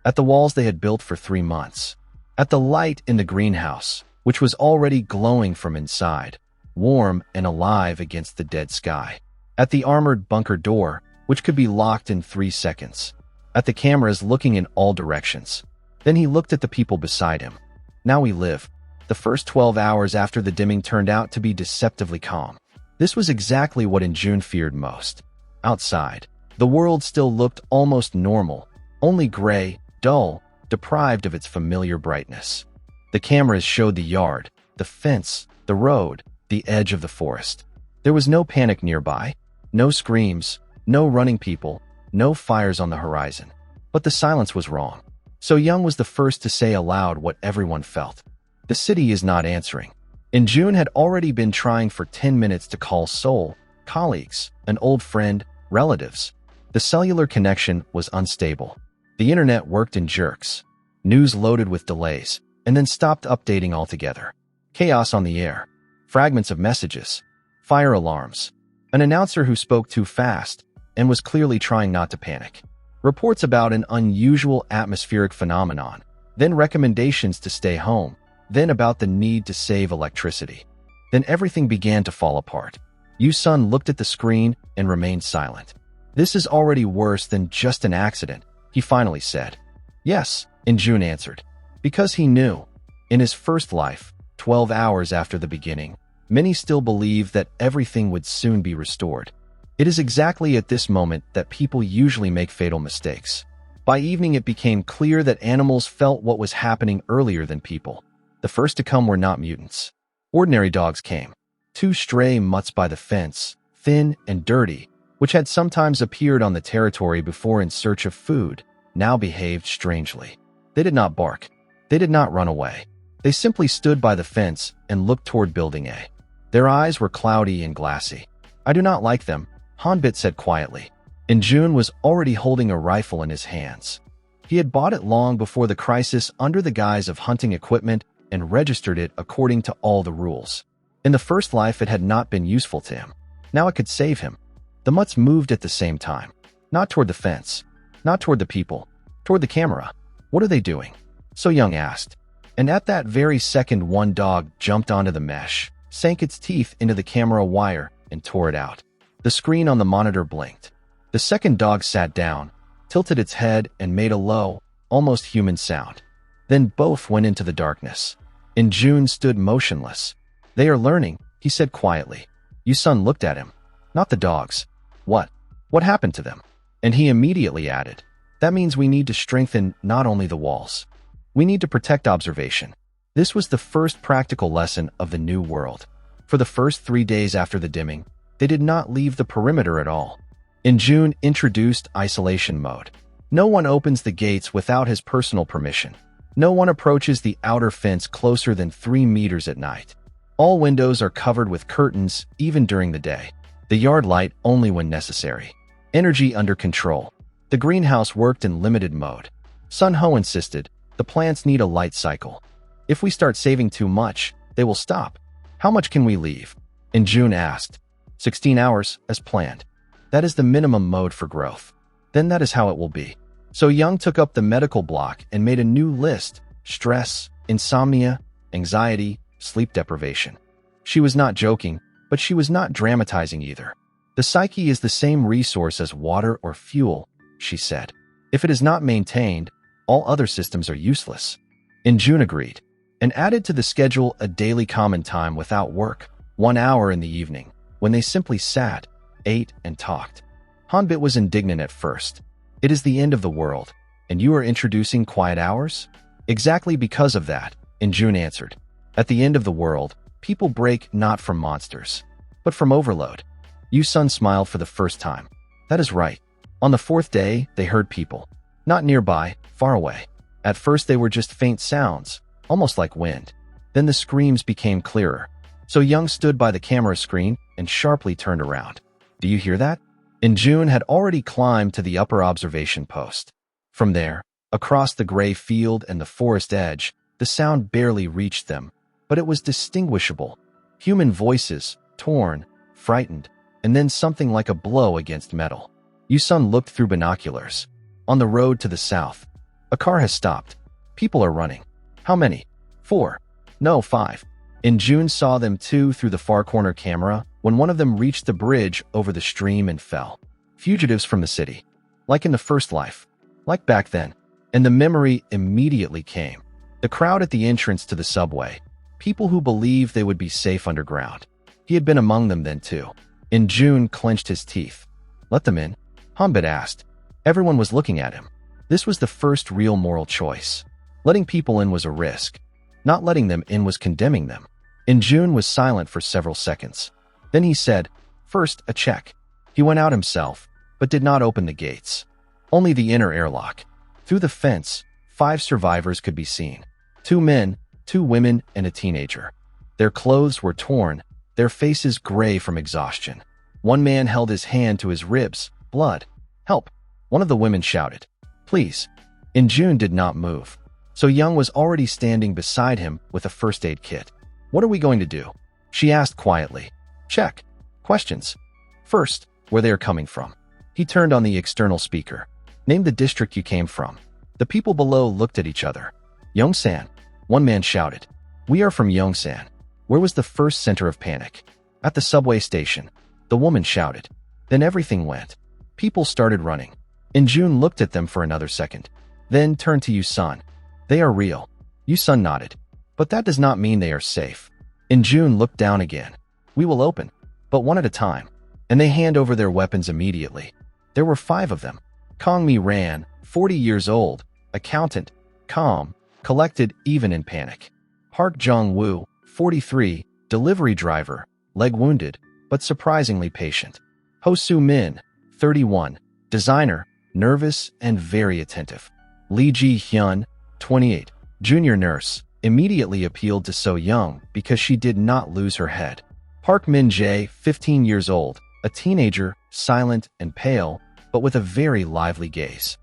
At the walls they had built for 3 months. At the light in the greenhouse, which was already glowing from inside, warm and alive against the dead sky. At the armored bunker door, which could be locked in 3 seconds. At the cameras looking in all directions. Then he looked at the people beside him. Now we live. The first 12 hours after the dimming turned out to be deceptively calm. This was exactly what In June feared most. Outside, the world still looked almost normal, only gray, dull, deprived of its familiar brightness. The cameras showed the yard, the fence, the road, the edge of the forest. There was no panic nearby, no screams, no running people, no fires on the horizon. But the silence was wrong. So Young was the first to say aloud what everyone felt. The city is not answering. In June had already been trying for 10 minutes to call Seoul, colleagues, an old friend, relatives. The cellular connection was unstable. The internet worked in jerks. News loaded with delays, and then stopped updating altogether. Chaos on the air. Fragments of messages. Fire alarms. An announcer who spoke too fast and was clearly trying not to panic. Reports about an unusual atmospheric phenomenon. Then recommendations to stay home. Then about the need to save electricity. Then everything began to fall apart. Yu Sun looked at the screen and remained silent. "This is already worse than just an accident," he finally said. "Yes," In June answered. Because he knew. In his first life, 12 hours after the beginning, many still believed that everything would soon be restored. It is exactly at this moment that people usually make fatal mistakes. By evening it became clear that animals felt what was happening earlier than people. The first to come were not mutants. Ordinary dogs came. 2 stray mutts by the fence, thin and dirty, which had sometimes appeared on the territory before in search of food, now behaved strangely. They did not bark. They did not run away. They simply stood by the fence and looked toward Building A. Their eyes were cloudy and glassy. "I do not like them," Hanbit said quietly. In June was already holding a rifle in his hands. He had bought it long before the crisis under the guise of hunting equipment and registered it according to all the rules. In the first life it had not been useful to him. Now it could save him. The mutts moved at the same time. Not toward the fence. Not toward the people. Toward the camera. "What are they doing?" So Young asked. And at that very second one dog jumped onto the mesh, sank its teeth into the camera wire, and tore it out. The screen on the monitor blinked. The second dog sat down, tilted its head, and made a low, almost human sound. Then both went into the darkness. In June stood motionless. "They are learning," he said quietly. Yu Sun looked at him. "Not the dogs." "What? What happened to them?" And he immediately added, "That means we need to strengthen not only the walls. We need to protect observation." This was the first practical lesson of the new world. For the first 3 days after the dimming, they did not leave the perimeter at all. In June introduced isolation mode. No one opens the gates without his personal permission. No one approaches the outer fence closer than 3 meters at night. All windows are covered with curtains, even during the day. The yard light only when necessary. Energy under control. The greenhouse worked in limited mode. Sun Ho insisted, the plants need a light cycle. If we start saving too much, they will stop. How much can we leave? In June asked. 16 hours, as planned. That is the minimum mode for growth. Then that is how it will be. So Young took up the medical block and made a new list: stress, insomnia, anxiety, sleep deprivation. She was not joking, but she was not dramatizing either. The psyche is the same resource as water or fuel, she said. If it is not maintained, all other systems are useless. In June agreed, and added to the schedule a daily common time without work, 1 hour in the evening, when they simply sat, ate, and talked. Hanbit was indignant at first. It is the end of the world, and you are introducing quiet hours? Exactly because of that, In June answered. At the end of the world, people break not from monsters, but from overload. Yu Sun smiled for the first time. That is right. On the fourth day, they heard people. Not nearby, far away. At first they were just faint sounds, almost like wind. Then the screams became clearer. So Young stood by the camera screen and sharply turned around. Do you hear that? In June had already climbed to the upper observation post. From there, across the gray field and the forest edge, the sound barely reached them, but it was distinguishable. Human voices, torn, frightened, and then something like a blow against metal. Yu Sun looked through binoculars. On the road to the south, a car has stopped. People are running. How many? 4. No, 5. In June saw them too through the far corner camera when one of them reached the bridge over the stream and fell. Fugitives from the city. Like in the first life. Like back then. And the memory immediately came. The crowd at the entrance to the subway. People who believed they would be safe underground. He had been among them then too. In June clenched his teeth. Let them in? Hanbit asked. Everyone was looking at him. This was the first real moral choice. Letting people in was a risk. Not letting them in was condemning them. In June was silent for several seconds. Then he said, first, a check. He went out himself, but did not open the gates. Only the inner airlock. Through the fence, 5 survivors could be seen. 2 men, 2 women, and a teenager. Their clothes were torn, their faces gray from exhaustion. One man held his hand to his ribs. Blood. Help. One of the women shouted. Please. In June did not move. So Young was already standing beside him with a first aid kit. What are we going to do? She asked quietly. Check. Questions. First, where they are coming from. He turned on the external speaker. Name the district you came from. The people below looked at each other. Yongsan. One man shouted. We are from Yongsan. Where was the first center of panic? At the subway station. The woman shouted. Then everything went. People started running. In June looked at them for another second. Then turned to Yu Sun. They are real. Yu Sun nodded. But that does not mean they are safe. In June looked down again. We will open, but one at a time. And they hand over their weapons immediately. There were 5 of them. Kong Mi ran, 40 years old, accountant, calm, collected even in panic. Park Jong-woo, 43, delivery driver, leg wounded, but surprisingly patient. Ho Soo-min, 31, designer, nervous and very attentive. Lee Ji-hyun, 28, junior nurse, immediately appealed to So Young because she did not lose her head. Park Min-jae, 15 years old, a teenager, silent and pale, but with a very lively gaze.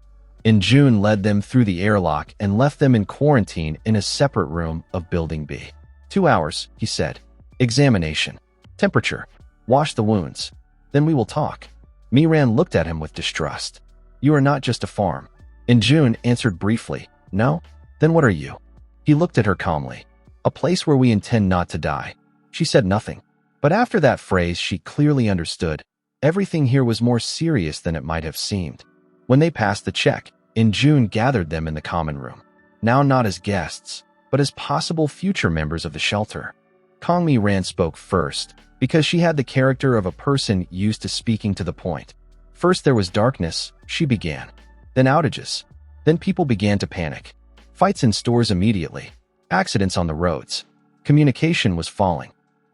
In June led them through the airlock and left them in quarantine in a separate room of Building B. 2 hours, he said. Examination. Temperature. Wash the wounds. Then we will talk. Miran looked at him with distrust. You are not just a farm. In June answered briefly. No? Then what are you? He looked at her calmly. A place where we intend not to die. She said nothing. But after that phrase she clearly understood. Everything here was more serious than it might have seemed. When they passed the check, In June gathered them in the common room. Now not as guests, but as possible future members of the shelter. Kong Mi Ran spoke first, because she had the character of a person used to speaking to the point. First there was darkness, she began. Then outages. Then people began to panic. Fights in stores immediately. Accidents on the roads. Communication was falling.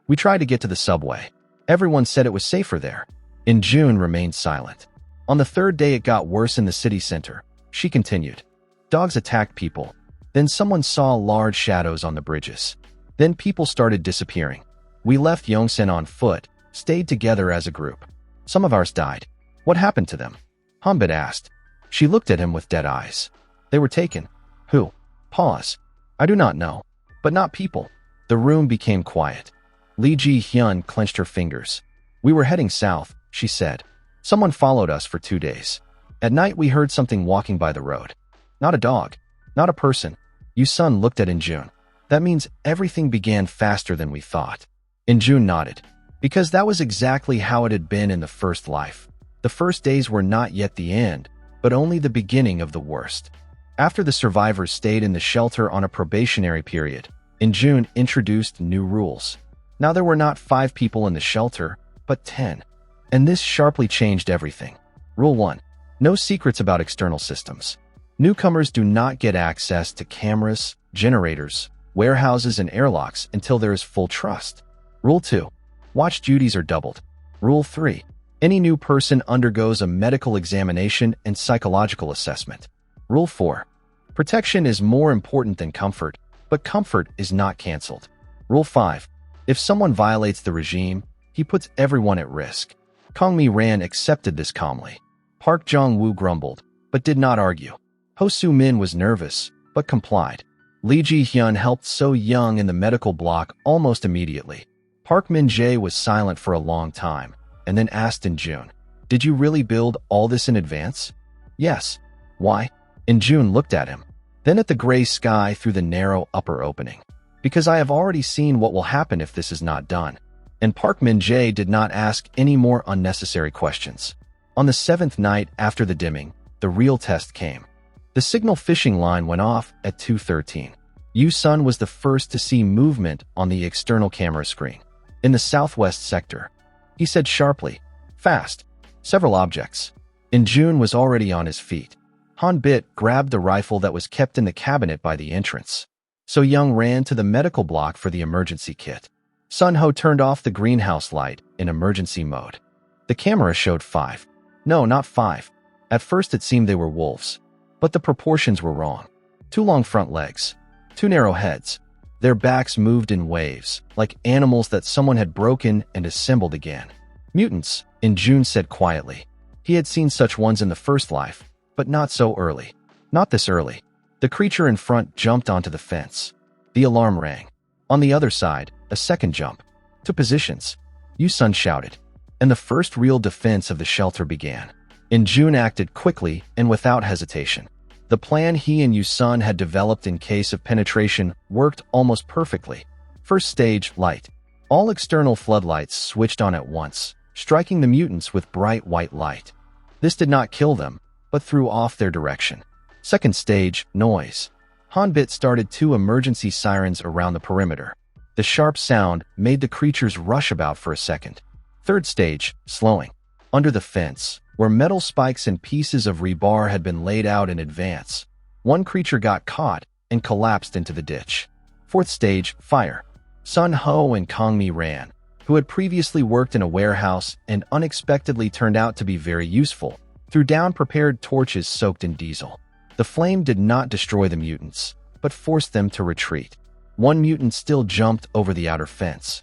We tried to get to the subway. Everyone said it was safer there. In June remained silent. On the 3rd day it got worse in the city center. She continued. Dogs attacked people. Then someone saw large shadows on the bridges. Then people started disappearing. We left Yongsen on foot, stayed together as a group. Some of ours died. What happened to them? Hanbit asked. She looked at him with dead eyes. They were taken. Who? Pause. I do not know. But not people. The room became quiet. Lee Ji-hyun clenched her fingers. We were heading south, she said. Someone followed us for 2 days. At night we heard something walking by the road. Not a dog. Not a person. Yu-sun looked at Injun. That means everything began faster than we thought. Injun nodded. Because that was exactly how it had been in the first life. The first days were not yet the end, but only the beginning of the worst. After the survivors stayed in the shelter on a probationary period, Injun introduced new rules. Now there were not 5 people in the shelter, but 10. And this sharply changed everything. Rule 1. No secrets about external systems. Newcomers do not get access to cameras, generators, warehouses, and airlocks until there is full trust. Rule 2. Watch duties are doubled. Rule 3. Any new person undergoes a medical examination and psychological assessment. Rule 4. Protection is more important than comfort, but comfort is not cancelled. Rule 5. If someone violates the regime, he puts everyone at risk. Kang Mi-ran accepted this calmly. Park Jong-woo grumbled, but did not argue. Ho Soo-min was nervous, but complied. Lee Ji-hyun helped So Young in the medical block almost immediately. Park Min-jae was silent for a long time, and then asked Injun, Did you really build all this in advance? Yes. Why? Injun looked at him, then at the gray sky through the narrow upper opening. Because I have already seen what will happen if this is not done. And Park Min-jae did not ask any more unnecessary questions. On the 7th night after the dimming, the real test came. The signal fishing line went off at 2:13. Yu-sun was the first to see movement on the external camera screen. In the southwest sector. He said sharply, Fast. Several objects. Injun was already on his feet. Hanbit grabbed the rifle that was kept in the cabinet by the entrance. So Young ran to the medical block for the emergency kit. Sun Ho turned off the greenhouse light in emergency mode. The camera showed 5. No, not 5. At first it seemed they were wolves. But the proportions were wrong. 2 long front legs. 2 narrow heads. Their backs moved in waves, like animals that someone had broken and assembled again. Mutants, Injun said quietly. He had seen such ones in the first life, but not so early. Not this early. The creature in front jumped onto the fence. The alarm rang. On the other side, a second jump. To positions. Yu-sun shouted. And the first real defense of the shelter began. Injun acted quickly and without hesitation. The plan he and Yu-sun had developed in case of penetration worked almost perfectly. First stage, light. All external floodlights switched on at once, striking the mutants with bright white light. This did not kill them, but threw off their direction. Second stage, noise. Hanbit started 2 emergency sirens around the perimeter. The sharp sound made the creatures rush about for a second. Third stage, slowing. Under the fence, where metal spikes and pieces of rebar had been laid out in advance, one creature got caught and collapsed into the ditch. Fourth stage, fire. Sun Ho and Kang Mi-ran, who had previously worked in a warehouse and unexpectedly turned out to be very useful, threw down prepared torches soaked in diesel. The flame did not destroy the mutants, but forced them to retreat. One mutant still jumped over the outer fence.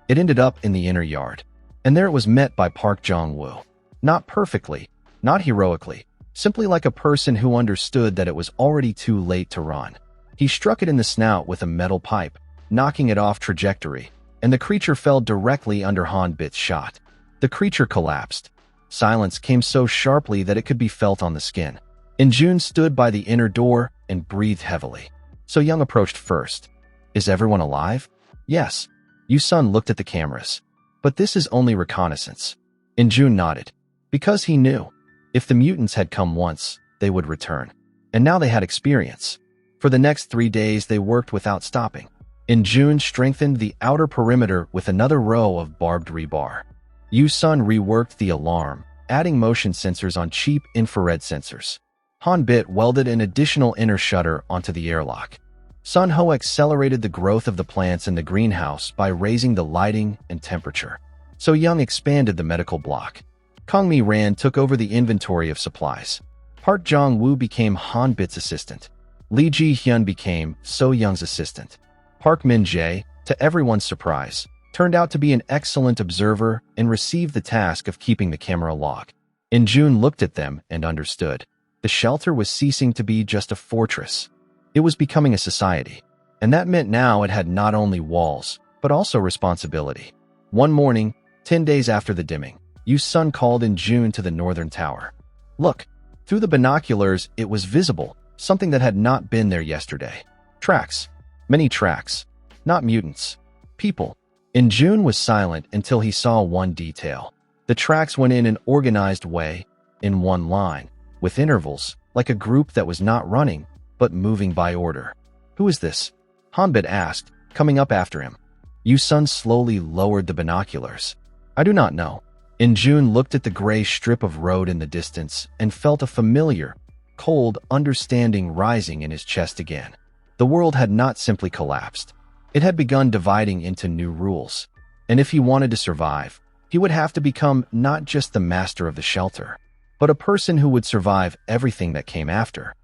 It ended up in the inner yard, and there it was met by Park Jong-woo. Not perfectly, not heroically, simply like a person who understood that it was already too late to run. He struck it in the snout with a metal pipe, knocking it off trajectory, and the creature fell directly under Hanbit's shot. The creature collapsed. Silence came so sharply that it could be felt on the skin. Injun stood by the inner door and breathed heavily. So Young approached first. Is everyone alive? Yes. Yu-sun looked at the cameras. But this is only reconnaissance. Injun nodded. Because he knew. If the mutants had come once, they would return. And now they had experience. For the next 3 days they worked without stopping. Injun strengthened the outer perimeter with another row of barbed rebar. Yu-sun reworked the alarm, adding motion sensors on cheap infrared sensors. Hanbit welded an additional inner shutter onto the airlock. Sun Ho accelerated the growth of the plants in the greenhouse by raising the lighting and temperature. So Young expanded the medical block. Kang Mi-ran took over the inventory of supplies. Park Jong-woo became Hanbit's assistant. Lee Ji-hyun became So Young's assistant. Park Min-jae, to everyone's surprise, turned out to be an excellent observer and received the task of keeping the camera log. In June looked at them and understood. The shelter was ceasing to be just a fortress. It was becoming a society. And that meant now it had not only walls, but also responsibility. One morning, 10 days after the dimming, Yu's son called in June to the northern tower. Look, through the binoculars it was visible, something that had not been there yesterday. Tracks. Many tracks. Not mutants. People. In June was silent until he saw one detail. The tracks went in an organized way, in one line, with intervals, like a group that was not running, but moving by order. Who is this? Hanbit asked, coming up after him. Yu's son slowly lowered the binoculars. I do not know. In June looked at the gray strip of road in the distance and felt a familiar, cold understanding rising in his chest again. The world had not simply collapsed. It had begun dividing into new rules. And if he wanted to survive, he would have to become not just the master of the shelter, but a person who would survive everything that came after.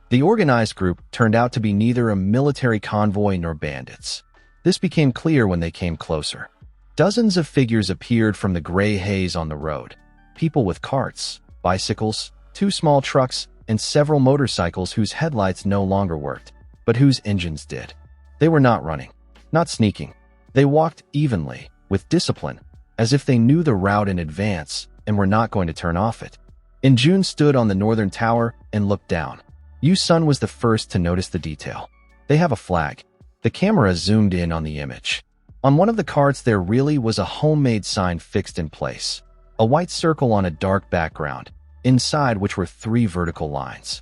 The organized group turned out to be neither a military convoy nor bandits. This became clear when they came closer. Dozens of figures appeared from the gray haze on the road. People with carts, bicycles, 2 small trucks, and several motorcycles whose headlights no longer worked, but whose engines did. They were not running, not sneaking. They walked evenly, with discipline, as if they knew the route in advance and were not going to turn off it. In June stood on the northern tower and looked down. Yu's son was the first to notice the detail. They have a flag. The camera zoomed in on the image. On one of the carts there really was a homemade sign fixed in place. A white circle on a dark background, inside which were 3 vertical lines.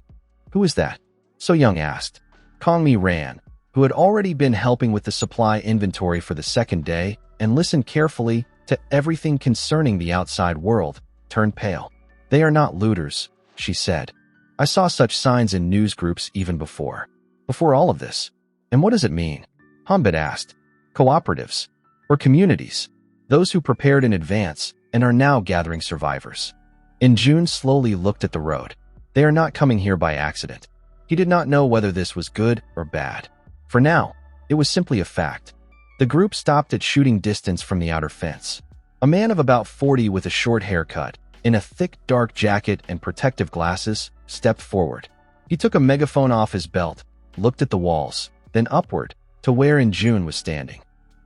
Who is that? So Young asked. Kongmi ran, who had already been helping with the supply inventory for the second day and listened carefully to everything concerning the outside world, turned pale. They are not looters, she said. I saw such signs in news groups even before all of this. And what does it mean? Hanbit asked. Cooperatives, or communities, those who prepared in advance and are now gathering survivors. In June slowly looked at the road. They are not coming here by accident. He did not know whether this was good or bad. For now, it was simply a fact. The group stopped at shooting distance from the outer fence. A man of about 40 with a short haircut, in a thick dark jacket and protective glasses, stepped forward. He took a megaphone off his belt, looked at the walls, then upward, to where In June was standing.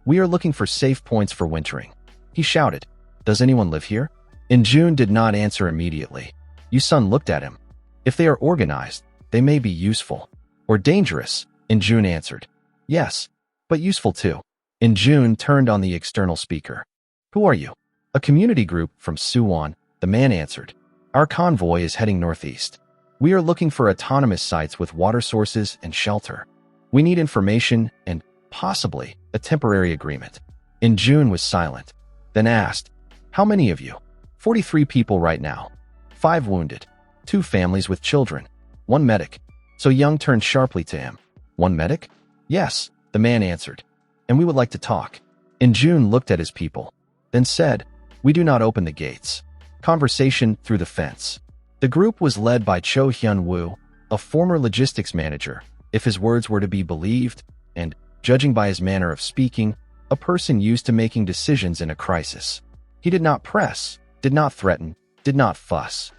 We are looking for safe points for wintering. He shouted. Does anyone live here? In June did not answer immediately. Yu's son looked at him. If they are organized, they may be useful. Or dangerous, In June answered. Yes, but useful too. In June turned on the external speaker. Who are you? A community group from Suwon, the man answered. Our convoy is heading northeast. We are looking for autonomous sites with water sources and shelter. We need information and, possibly, a temporary agreement. In June was silent, then asked, How many of you? 43 people right now. 5 wounded. 2 families with children. 1 medic. So Young turned sharply to him. 1 medic? Yes, the man answered. And we would like to talk. In June looked at his people, then said, We do not open the gates. Conversation through the fence. The group was led by Cho Hyun-woo, a former logistics manager, if his words were to be believed, and, judging by his manner of speaking, a person used to making decisions in a crisis. He did not press, did not threaten, did not fuss.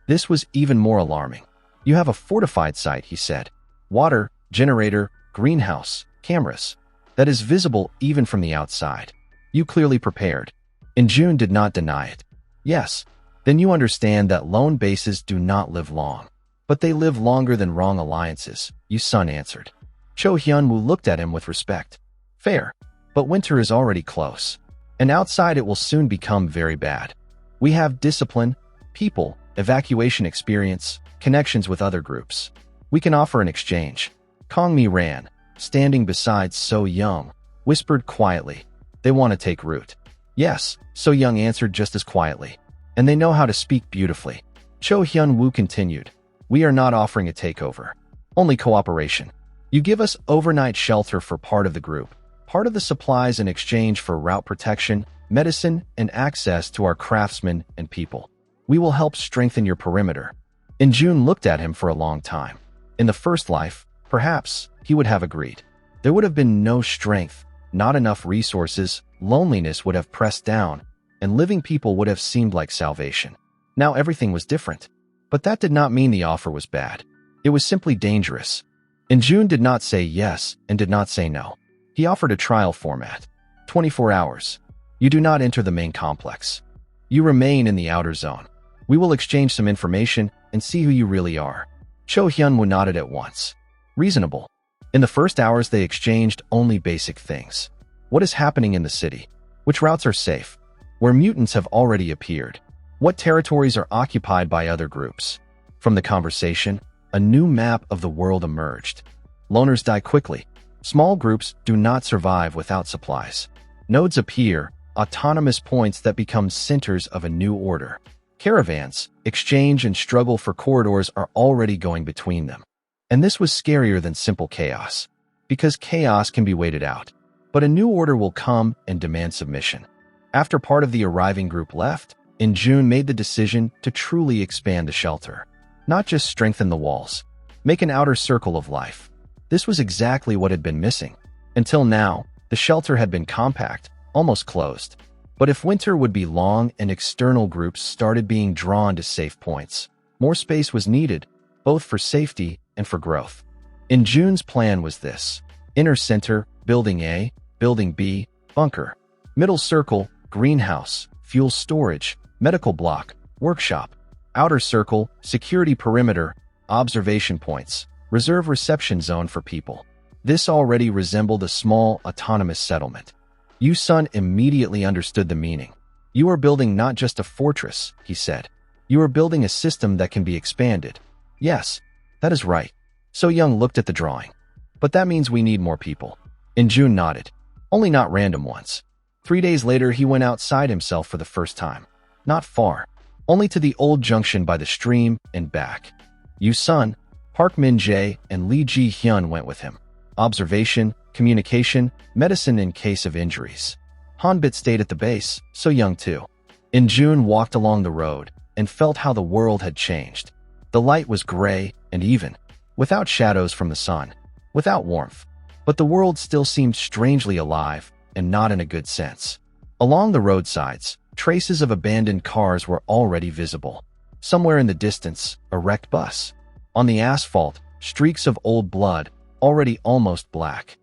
This was even more alarming. You have a fortified site, he said. Water, generator, greenhouse, cameras. That is visible even from the outside. You clearly prepared. In June did not deny it. Yes. Then you understand that lone bases do not live long. But they live longer than wrong alliances, Yu's son answered. Cho Hyun-woo looked at him with respect. Fair. But winter is already close. And outside it will soon become very bad. We have discipline, people, evacuation experience, connections with other groups. We can offer an exchange. Kongmi ran, standing beside So Young, whispered quietly. They want to take root. Yes, So Young answered just as quietly. And they know how to speak beautifully. Cho Hyun-woo continued. We are not offering a takeover. Only cooperation. You give us overnight shelter for part of the group, part of the supplies in exchange for route protection, medicine, and access to our craftsmen and people. We will help strengthen your perimeter. In June looked at him for a long time. In the first life, perhaps, he would have agreed. There would have been no strength, not enough resources, loneliness would have pressed down, and living people would have seemed like salvation. Now everything was different. But that did not mean the offer was bad. It was simply dangerous. And June did not say yes and did not say no. He offered a trial format. 24 hours. You do not enter the main complex. You remain in the outer zone. We will exchange some information and see who you really are. Cho Hyun-woo nodded at once. Reasonable. In the first hours they exchanged only basic things. What is happening in the city? Which routes are safe? Where mutants have already appeared? What territories are occupied by other groups? From the conversation, a new map of the world emerged. Loners die quickly. Small groups do not survive without supplies. Nodes appear, autonomous points that become centers of a new order. Caravans, exchange and struggle for corridors are already going between them. And this was scarier than simple chaos. Because chaos can be waited out. But a new order will come and demand submission. After part of the arriving group left, June made the decision to truly expand the shelter. Not just strengthen the walls. Make an outer circle of life. This was exactly what had been missing. Until now, the shelter had been compact, almost closed. But if winter would be long and external groups started being drawn to safe points, more space was needed, both for safety and for growth. June's plan was this. Inner center, Building A, Building B, bunker. Middle circle, greenhouse, fuel storage, medical block, workshop. Outer circle, security perimeter, observation points, reserve reception zone for people. This already resembled a small, autonomous settlement. Yu-sun immediately understood the meaning. You are building not just a fortress, he said. You are building a system that can be expanded. Yes, that is right. So Young looked at the drawing. But that means we need more people. June nodded. Only not random ones. 3 days later, he went outside himself for the first time. Not far. Only to the old junction by the stream and back. Yu-sun, Park Min-jae, and Lee Ji-hyun went with him. Observation, communication, medicine in case of injuries. Hanbit stayed at the base, so Young too. June walked along the road and felt how the world had changed. The light was gray and even, without shadows from the sun, without warmth. But the world still seemed strangely alive, and not in a good sense. Along the roadsides, traces of abandoned cars were already visible. Somewhere in the distance, a wrecked bus. On the asphalt, streaks of old blood, already almost black.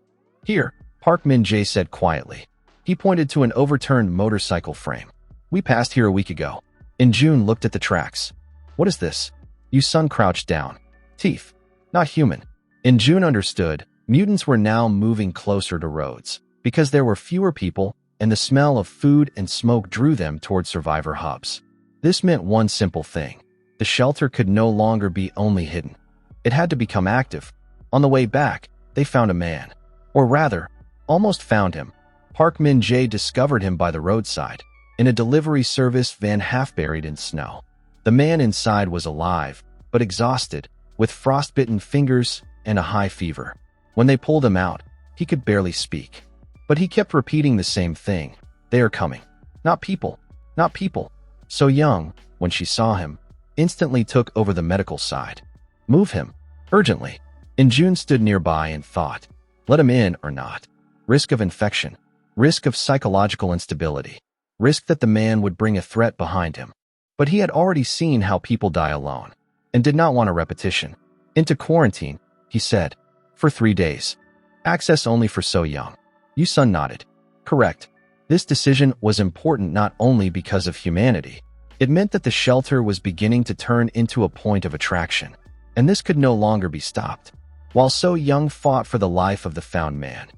Here, Park Min-jae said quietly. He pointed to an overturned motorcycle frame. We passed here a week ago. June looked at the tracks. What is this? Yu-sun crouched down. Teeth. Not human. June understood. Mutants were now moving closer to roads. Because there were fewer people, and the smell of food and smoke drew them toward survivor hubs. This meant one simple thing. The shelter could no longer be only hidden. It had to become active. On the way back, they found a man. Or rather, almost found him. Park Min-jae discovered him by the roadside, in a delivery service van half buried in snow. The man inside was alive, but exhausted, with frostbitten fingers and a high fever. When they pulled him out, he could barely speak. But he kept repeating the same thing. They are coming. Not people. Not people. So Young, when she saw him, instantly took over the medical side. Move him. Urgently. June stood nearby and thought, let him in or not. Risk of infection. Risk of psychological instability. Risk that the man would bring a threat behind him. But he had already seen how people die alone, and did not want a repetition. Into quarantine, he said. For 3 days. Access only for So Young. Yu-sun nodded. Correct. This decision was important not only because of humanity. It meant that the shelter was beginning to turn into a point of attraction, and this could no longer be stopped. While So Young fought for the life of the found man,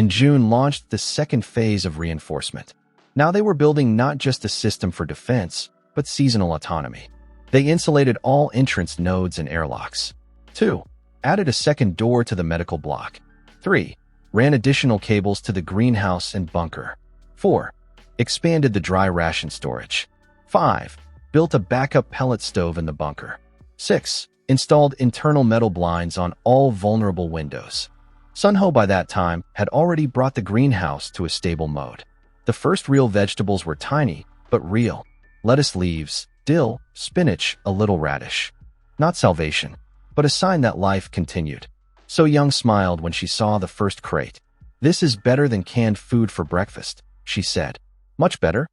June launched the second phase of reinforcement. Now they were building not just a system for defense, but seasonal autonomy. They insulated all entrance nodes and airlocks. 2. Added a second door to the medical block. 3. Ran additional cables to the greenhouse and bunker. 4. Expanded the dry ration storage. 5. Built a backup pellet stove in the bunker. 6. Installed internal metal blinds on all vulnerable windows. Sunho by that time had already brought the greenhouse to a stable mode. The first real vegetables were tiny, but real. Lettuce leaves, dill, spinach, a little radish. Not salvation, but a sign that life continued. So Young smiled when she saw the first crate. This is better than canned food for breakfast, she said. Much better?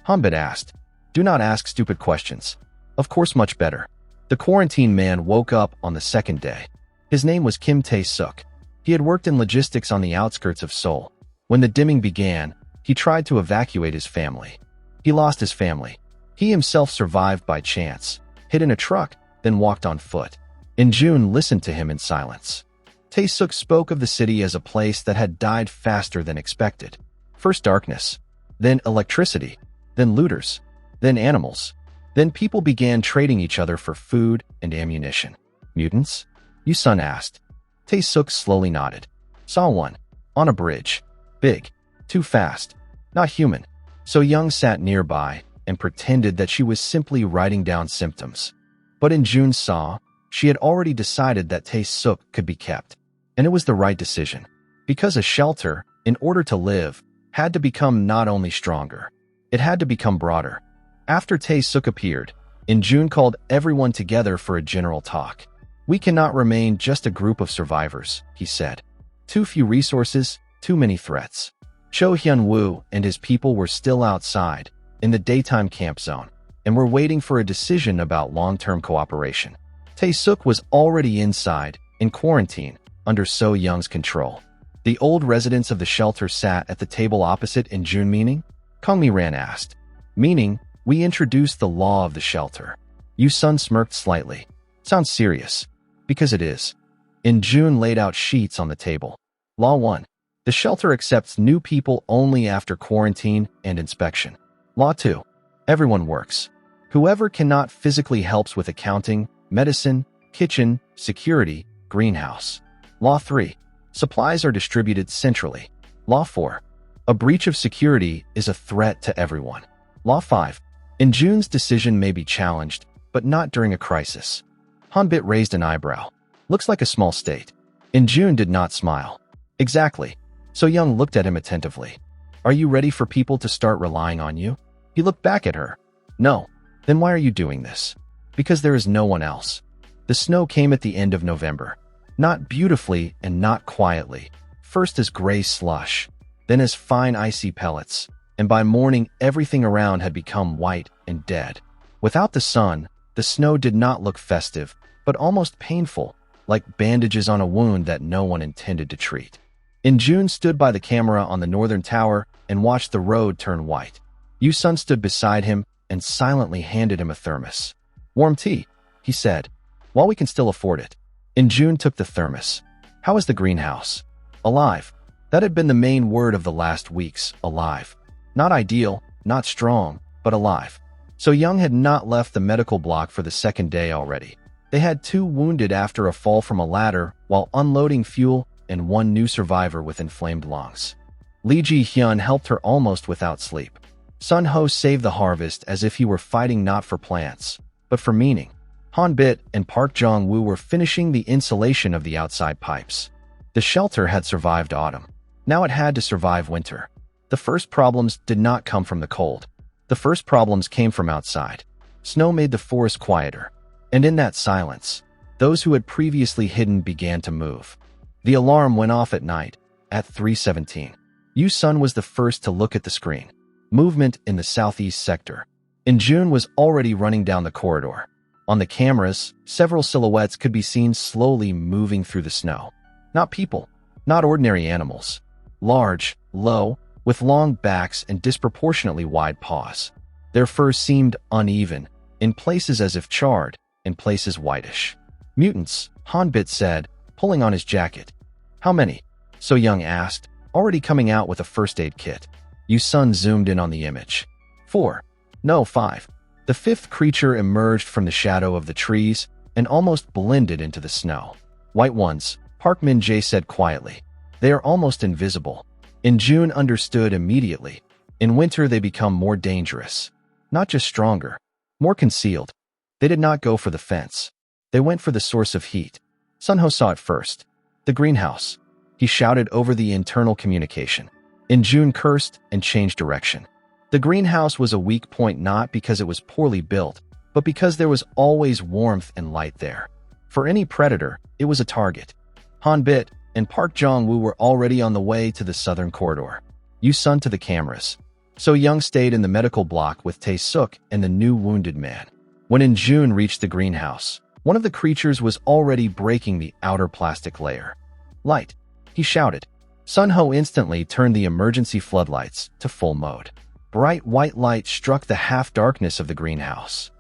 Hanbit asked. Do not ask stupid questions. Of course much better. The quarantine man woke up on the second day. His name was Kim Tae-suk. He had worked in logistics on the outskirts of Seoul. When the dimming began, he tried to evacuate his family. He lost his family. He himself survived by chance, hid in a truck, then walked on foot. In June listened to him in silence. Tae-suk spoke of the city as a place that had died faster than expected. First darkness, then electricity, then looters, then animals. Then people began trading each other for food and ammunition. Mutants? Yusun asked. Tae-suk slowly nodded. Saw one. On a bridge. Big. Too fast. Not human. So Young sat nearby and pretended that she was simply writing down symptoms. But in June saw, she had already decided that Tae-suk could be kept. And it was the right decision. Because a shelter, in order to live, had to become not only stronger, it had to become broader. After Tae-suk appeared, in June called everyone together for a general talk. We cannot remain just a group of survivors, he said. Too few resources, too many threats. Cho Hyun-woo and his people were still outside, in the daytime camp zone, and were waiting for a decision about long-term cooperation. Tae-suk was already inside, in quarantine, under So Young's control. The old residents of the shelter sat at the table opposite in June meaning? Kong Mi-ran asked. Meaning, we introduced the law of the shelter. Yusun smirked slightly. Sounds serious. Because it is. In June laid out sheets on the table. Law 1. The shelter accepts new people only after quarantine and inspection. Law 2. Everyone works. Whoever cannot physically helps with accounting, medicine, kitchen, security, greenhouse. Law 3. Supplies are distributed centrally. Law 4. A breach of security is a threat to everyone. Law 5. In June's decision may be challenged, but not during a crisis. Hanbit raised an eyebrow. Looks like a small state. In June did not smile. Exactly. So Young looked at him attentively. Are you ready for people to start relying on you? He looked back at her. No. Then why are you doing this? Because there is no one else. The snow came at the end of November. Not beautifully and not quietly. First as gray slush, then as fine icy pellets, and by morning everything around had become white and dead. Without the sun, the snow did not look festive, but almost painful, like bandages on a wound that no one intended to treat. In June stood by the camera on the northern tower and watched the road turn white. Yusun stood beside him and silently handed him a thermos. Warm tea, he said, while we can still afford it. In June took the thermos. How is the greenhouse? Alive. That had been the main word of the last weeks, alive. Not ideal, not strong, but alive. So Young had not left the medical block for the second day already. They had 2 wounded after a fall from a ladder while unloading fuel and 1 new survivor with inflamed lungs. Lee Ji-hyun helped her almost without sleep. Sun Ho saved the harvest as if he were fighting not for plants, but for meaning. Han Bit and Park Jong-woo were finishing the insulation of the outside pipes. The shelter had survived autumn. Now it had to survive winter. The first problems did not come from the cold. The first problems came from outside. Snow made the forest quieter. And in that silence, those who had previously hidden began to move. The alarm went off at night, at 3:17. Yusun was the first to look at the screen. Movement in the southeast sector. In June was already running down the corridor. On the cameras, several silhouettes could be seen slowly moving through the snow. Not people, not ordinary animals. Large, low, with long backs and disproportionately wide paws. Their fur seemed uneven, in places as if charred, in places whitish. Mutants, Hanbit said, pulling on his jacket. How many? So Young asked, already coming out with a first aid kit. Yusun zoomed in on the image. 4. No, 5. The 5th creature emerged from the shadow of the trees and almost blended into the snow. White ones, Park Min-jae said quietly. They are almost invisible. In June understood immediately. In winter they become more dangerous. Not just stronger, more concealed. They did not go for the fence. They went for the source of heat. Sun Ho saw it first. The greenhouse. He shouted over the internal communication. In June cursed and changed direction. The greenhouse was a weak point not because it was poorly built, but because there was always warmth and light there. For any predator, it was a target. Han Bit, and Park Jong-woo were already on the way to the southern corridor. Yu-sun to the cameras. So Young stayed in the medical block with Tae-suk and the new wounded man. When In-jun reached the greenhouse, one of the creatures was already breaking the outer plastic layer. "Light!" he shouted. Sun-ho instantly turned the emergency floodlights to full mode. Bright white light struck the half-darkness of the greenhouse.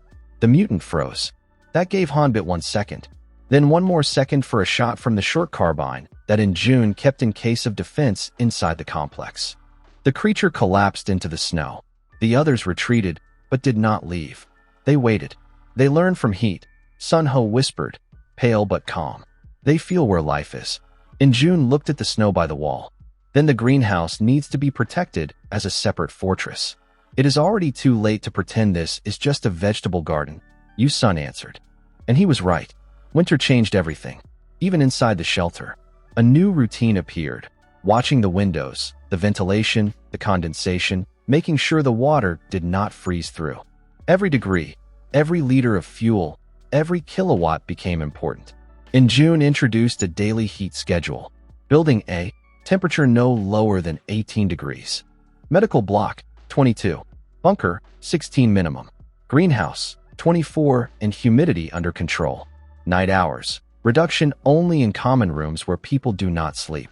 The mutant froze. That gave Hanbit 1 second. Then 1 more second for a shot from the short carbine that In-jun kept in case of defense inside the complex. The creature collapsed into the snow. The others retreated, but did not leave. They waited. They learned from heat. Sun-ho whispered, pale but calm. They feel where life is. In-jun looked at the snow by the wall. Then the greenhouse needs to be protected as a separate fortress. It is already too late to pretend this is just a vegetable garden, Yu-sun answered. And he was right. Winter changed everything, even inside the shelter. A new routine appeared, watching the windows, the ventilation, the condensation, making sure the water did not freeze through. Every degree, every liter of fuel, every kilowatt became important. In-jun introduced a daily heat schedule. Building A, temperature no lower than 18 degrees. Medical block, 22. Bunker, 16 minimum. Greenhouse, 24, and humidity under control. Night hours, reduction only in common rooms where people do not sleep.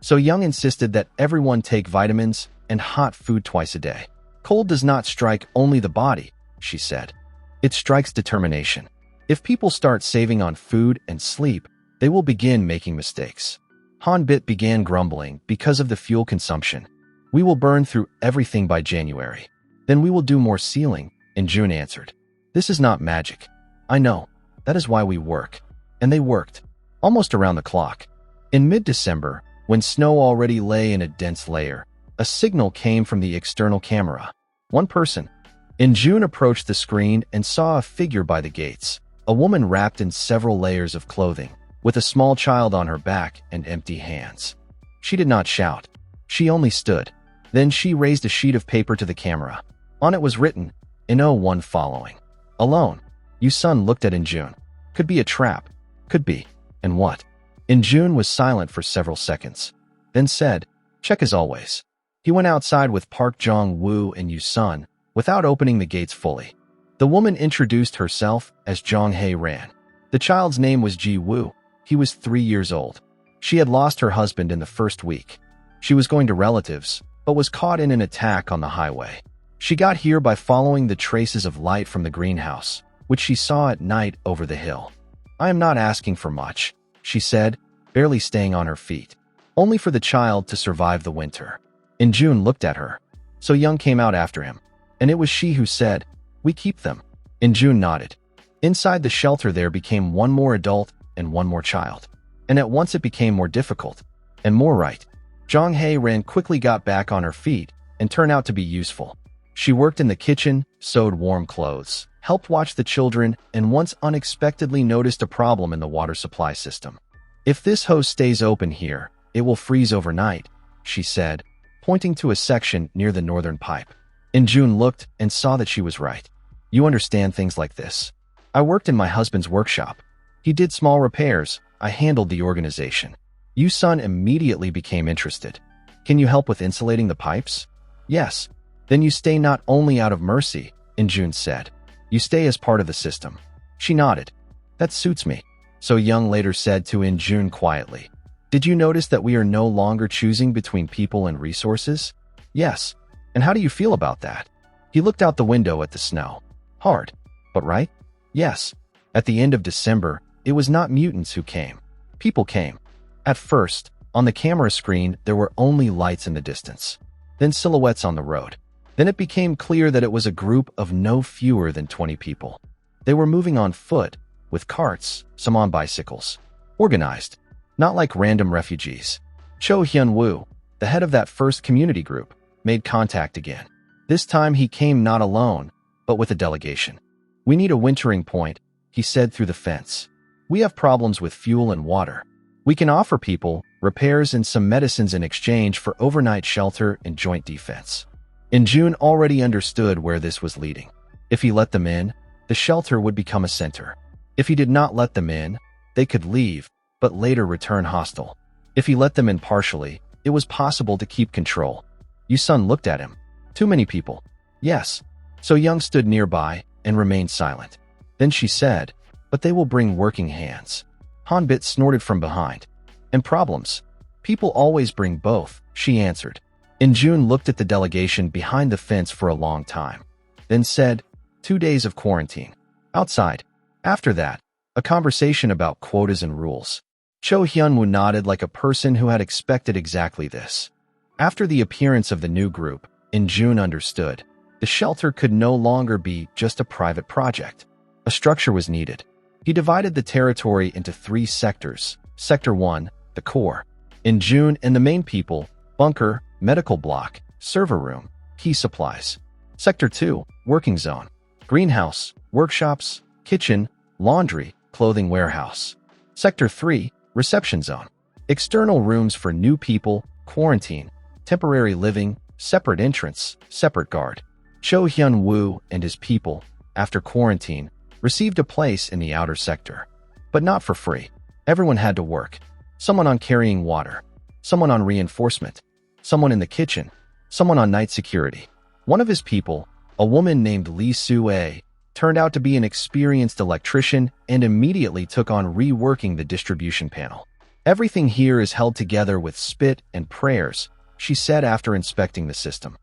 So Young insisted that everyone take vitamins and hot food twice a day. Cold does not strike only the body, she said. It strikes determination. If people start saving on food and sleep, they will begin making mistakes. Hanbit began grumbling because of the fuel consumption. We will burn through everything by January. Then we will do more sealing, In-jun answered. This is not magic. I know. That is why we work. And they worked. Almost around the clock. In mid-December, when snow already lay in a dense layer, a signal came from the external camera. One person. In-jun approached the screen and saw a figure by the gates. A woman wrapped in several layers of clothing, with a small child on her back and empty hands. She did not shout. She only stood. Then she raised a sheet of paper to the camera. On it was written, "In-01 following." Alone. Yu-sun looked at In-jun. Could be a trap. Could be. And what? In-jun was silent for several seconds. Then said, "Check as always." He went outside with Park Jong-woo and Yu-sun, without opening the gates fully. The woman introduced herself as Jong-hae Ran. The child's name was Ji-woo. He was 3 years old. She had lost her husband in the first week. She was going to relatives, but was caught in an attack on the highway. She got here by following the traces of light from the greenhouse, which she saw at night over the hill. "I am not asking for much," she said, barely staying on her feet. "Only for the child to survive the winter." In-jun looked at her. So Young came out after him. And it was she who said, "We keep them." In-jun nodded. Inside the shelter there became one more adult and one more child. And at once it became more difficult. And more right. Jong-hae Ran quickly got back on her feet and turned out to be useful. She worked in the kitchen, sewed warm clothes, helped watch the children, and once unexpectedly noticed a problem in the water supply system. "If this hose stays open here, it will freeze overnight," she said, pointing to a section near the northern pipe. In-jun looked and saw that she was right. "You understand things like this. I worked in my husband's workshop. He did small repairs. I handled the organization." Yu-sun immediately became interested. "Can you help with insulating the pipes?" "Yes." "Then you stay not only out of mercy," In-jun said. "You stay as part of the system." She nodded. "That suits me." So Young later said to In-jun quietly, "Did you notice that we are no longer choosing between people and resources?" "Yes." "And how do you feel about that?" He looked out the window at the snow. "Hard. But right?" "Yes." At the end of December, it was not mutants who came. People came. At first, on the camera screen, there were only lights in the distance. Then silhouettes on the road. Then it became clear that it was a group of no fewer than 20 people. They were moving on foot, with carts, some on bicycles. Organized. Not like random refugees. Cho Hyun-woo, the head of that first community group, made contact again. This time he came not alone, but with a delegation. "We need a wintering point," he said through the fence. "We have problems with fuel and water. We can offer people repairs and some medicines in exchange for overnight shelter and joint defense." In-jun already understood where this was leading. If he let them in, the shelter would become a center. If he did not let them in, they could leave, but later return hostile. If he let them in partially, it was possible to keep control. Yu-sun looked at him. Too many people. Yes. So Young stood nearby and remained silent. Then she said, but they will bring working hands. Hanbit snorted from behind. And problems. People always bring both, she answered. June looked at the delegation behind the fence for a long time. Then said, 2 days of quarantine. Outside. After that, a conversation about quotas and rules. Cho Hyunwoo nodded like a person who had expected exactly this. After the appearance of the new group, June understood. The shelter could no longer be just a private project. A structure was needed. He divided the territory into 3 sectors. Sector 1, the core. June and the main people, bunker, medical block, server room, key supplies. Sector 2, working zone. Greenhouse, workshops, kitchen, laundry, clothing warehouse. Sector 3, reception zone. External rooms for new people, quarantine, temporary living, separate entrance, separate guard. Cho Hyun-woo and his people, after quarantine, received a place in the outer sector. But not for free. Everyone had to work. Someone on carrying water. Someone on reinforcement. Someone in the kitchen. Someone on night security. One of his people, a woman named Lee Soo-ae, turned out to be an experienced electrician and immediately took on reworking the distribution panel. Everything here is held together with spit and prayers, she said after inspecting the system.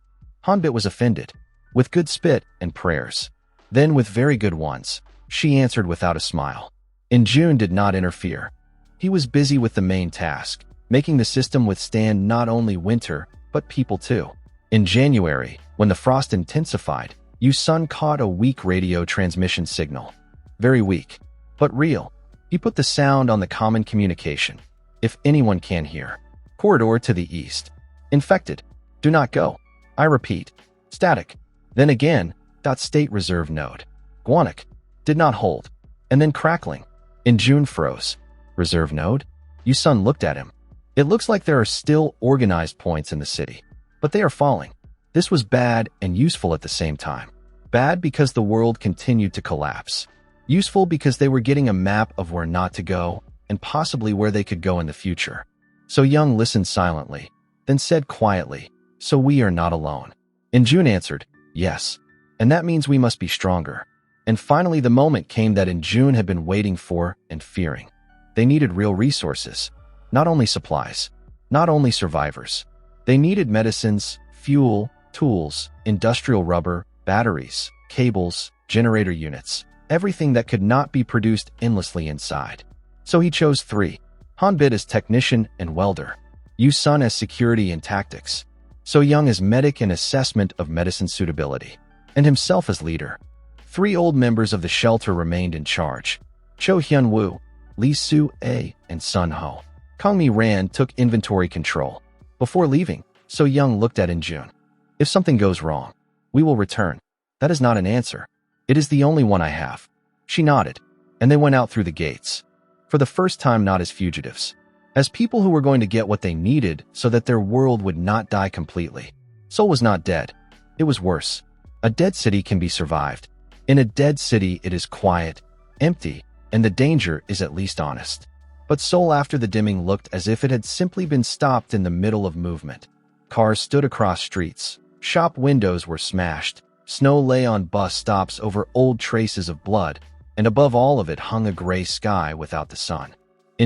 Hanbit was offended. With good spit and prayers. Then with very good ones, she answered without a smile. June did not interfere. He was busy with the main task, making the system withstand not only winter, but people too. In January, when the frost intensified, Yu-sun caught a weak radio transmission signal. Very weak, but real. He put the sound on the common communication. If anyone can hear. Corridor to the east. Infected. Do not go. I repeat. Static. Then again, state reserve node. Guanic. Did not hold. And then crackling. June froze. Reserve node? Yu-sun looked at him. It looks like there are still organized points in the city. But they are falling. This was bad and useful at the same time. Bad because the world continued to collapse. Useful because they were getting a map of where not to go, and possibly where they could go in the future. So Young listened silently, then said quietly, so we are not alone. June answered, yes. And that means we must be stronger. And finally the moment came that June had been waiting for and fearing. They needed real resources. Not only supplies. Not only survivors. They needed medicines, fuel, tools, industrial rubber, batteries, cables, generator units, everything that could not be produced endlessly inside. So he chose 3. Hanbit as technician and welder. Yu-sun as security and tactics. So Young as medic and assessment of medicine suitability. And himself as leader. 3 old members of the shelter remained in charge. Cho Hyun-woo, Lee Soo-ae, and Sun Ho. Kangmi Ran took inventory control. Before leaving, So Young looked at June. If something goes wrong, we will return. That is not an answer. It is the only one I have. She nodded, and they went out through the gates. For the first time, not as fugitives. As people who were going to get what they needed so that their world would not die completely. Seoul was not dead. It was worse. A dead city can be survived. In a dead city, it is quiet, empty, and the danger is at least honest. But Seoul after the dimming looked as if it had simply been stopped in the middle of movement. Cars stood across streets. Shop windows were smashed. Snow lay on bus stops over old traces of blood, and above all of it hung a gray sky without the sun.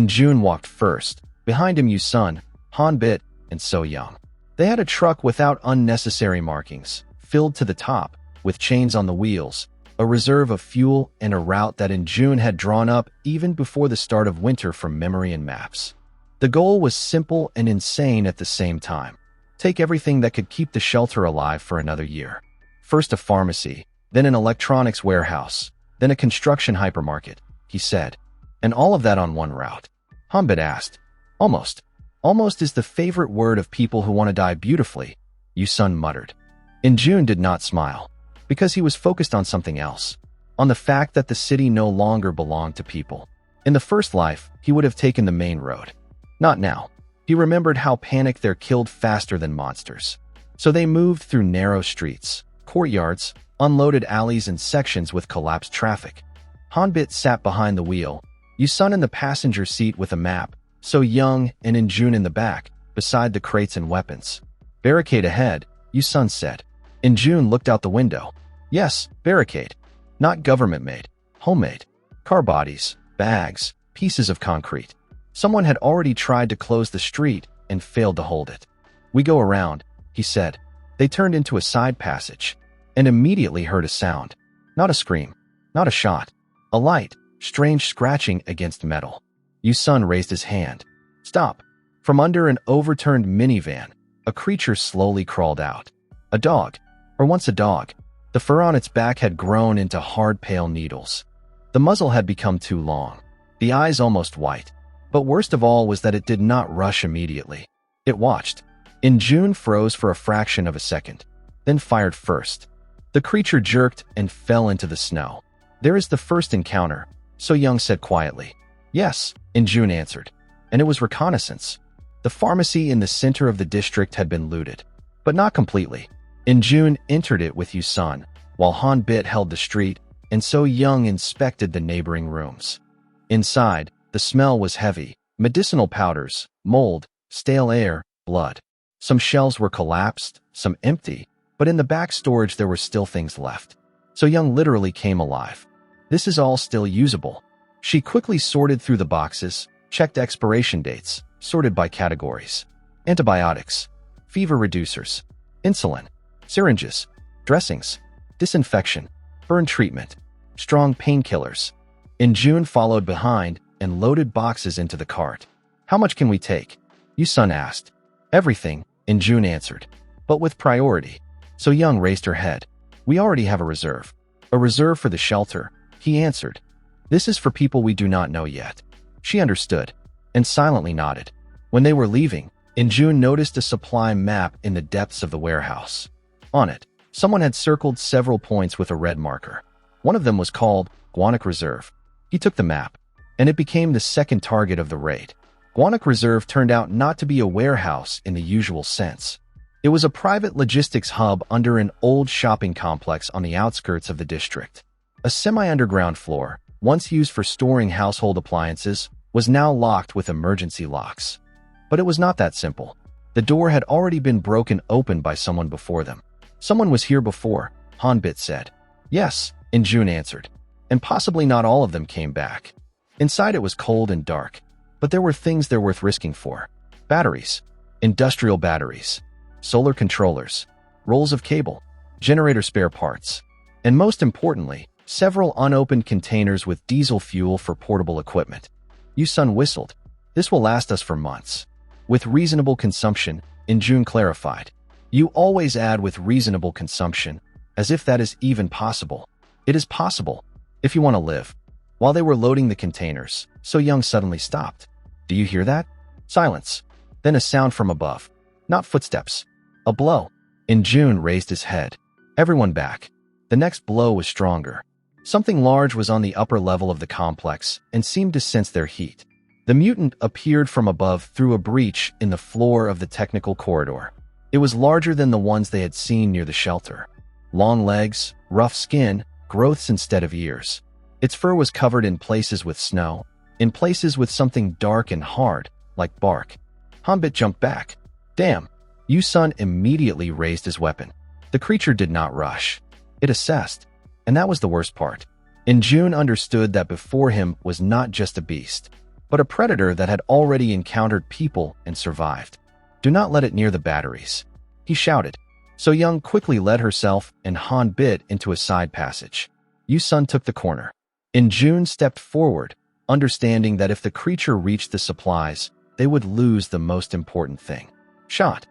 June walked first. Behind him Yu-sun, Hanbit, and So Young. They had a truck without unnecessary markings, filled to the top, with chains on the wheels, a reserve of fuel and a route that June had drawn up even before the start of winter from memory and maps. The goal was simple and insane at the same time. Take everything that could keep the shelter alive for another year. First a pharmacy, then an electronics warehouse, then a construction hypermarket, he said. And all of that on one route. Hanbit asked. Almost. Almost is the favorite word of people who want to die beautifully, Yu-sun muttered. June did not smile, because he was focused on something else. On the fact that the city no longer belonged to people. In the first life, he would have taken the main road. Not now. He remembered how panic there killed faster than monsters. So they moved through narrow streets, courtyards, unloaded alleys and sections with collapsed traffic. Hanbit sat behind the wheel, Yu-sun in the passenger seat with a map, So Young and Injun in the back, beside the crates and weapons. Barricade ahead, Yusun said. Injun looked out the window. Yes, barricade. Not government-made. Homemade. Car bodies, bags, pieces of concrete. Someone had already tried to close the street and failed to hold it. We go around, he said. They turned into a side passage and immediately heard a sound. Not a scream, not a shot. A light, strange scratching against metal. Yusun raised his hand. Stop. From under an overturned minivan, a creature slowly crawled out. A dog, or once a dog. The fur on its back had grown into hard pale needles. The muzzle had become too long, the eyes almost white. But worst of all was that it did not rush immediately. It watched. Injun froze for a fraction of a second, then fired first. The creature jerked and fell into the snow. There is the first encounter, So Young said quietly. Yes, Injun answered. And it was reconnaissance. The pharmacy in the center of the district had been looted, but not completely. Injun entered it with Yusun, while Han Bit held the street, and So Young inspected the neighboring rooms. Inside, the smell was heavy, medicinal powders, mold, stale air, blood. Some shelves were collapsed, some empty, but in the back storage there were still things left. So Young literally came alive. This is all still usable. She quickly sorted through the boxes, checked expiration dates, sorted by categories. Antibiotics, fever reducers, insulin, syringes, dressings, disinfection, burn treatment, strong painkillers. Injun followed behind and loaded boxes into the cart. How much can we take? Yusun asked. Everything, Injun answered, but with priority. So Young raised her head. We already have a reserve. A reserve for the shelter, he answered. This is for people we do not know yet. She understood, and silently nodded. When they were leaving, Injun noticed a supply map in the depths of the warehouse. On it, someone had circled several points with a red marker. One of them was called Guanak Reserve. He took the map, and it became the second target of the raid. Guanak Reserve turned out not to be a warehouse in the usual sense. It was a private logistics hub under an old shopping complex on the outskirts of the district. A semi-underground floor, once used for storing household appliances, was now locked with emergency locks. But it was not that simple. The door had already been broken open by someone before them. Someone was here before, Hanbit said. Yes, Injun answered. And possibly not all of them came back. Inside it was cold and dark, but there were things they're worth risking for. Batteries, industrial batteries, solar controllers, rolls of cable, generator spare parts, and most importantly, several unopened containers with diesel fuel for portable equipment. Yusun whistled. This will last us for months. With reasonable consumption, Injun clarified. You always add with reasonable consumption, as if that is even possible. It is possible, if you want to live. While they were loading the containers, So Young suddenly stopped. Do you hear that? Silence. Then a sound from above. Not footsteps. A blow. Injun raised his head. Everyone back. The next blow was stronger. Something large was on the upper level of the complex and seemed to sense their heat. The mutant appeared from above through a breach in the floor of the technical corridor. It was larger than the ones they had seen near the shelter. Long legs, rough skin, growths instead of ears. Its fur was covered in places with snow, in places with something dark and hard, like bark. Hanbit jumped back. Damn. Yusun immediately raised his weapon. The creature did not rush. It assessed. And that was the worst part. Injun understood that before him was not just a beast, but a predator that had already encountered people and survived. Do not let it near the batteries, he shouted. So Young quickly led herself and Han Bit into a side passage. Yusun took the corner. Injun stepped forward, understanding that if the creature reached the supplies, they would lose the most important thing. Shot.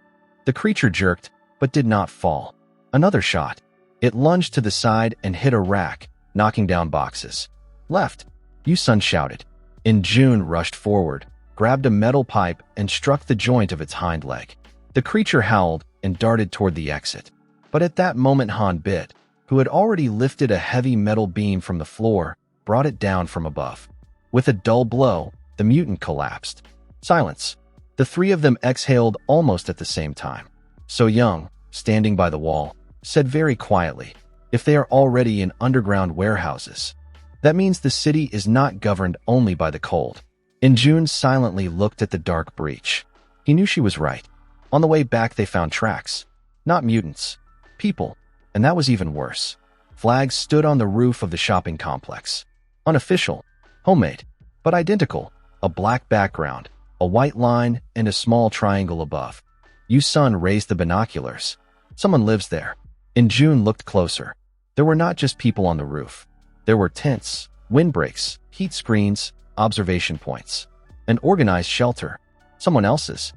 The creature jerked, but did not fall. Another shot. It lunged to the side and hit a rack, knocking down boxes. Left. Yusun shouted. Injun rushed forward, grabbed a metal pipe and struck the joint of its hind leg. The creature howled and darted toward the exit. But at that moment Han Bit, who had already lifted a heavy metal beam from the floor, brought it down from above. With a dull blow, the mutant collapsed. Silence. The three of them exhaled almost at the same time. So Young, standing by the wall, said very quietly, if they are already in underground warehouses, that means the city is not governed only by the cold. In June silently looked at the dark breach. He knew she was right. On the way back they found tracks. Not mutants. People. And that was even worse. Flags stood on the roof of the shopping complex. Unofficial. Homemade. But identical. A black background, a white line, and a small triangle above. Yu-sun raised the binoculars. Someone lives there. In June looked closer. There were not just people on the roof. There were tents, windbreaks, heat screens, observation points. An organized shelter. Someone else's.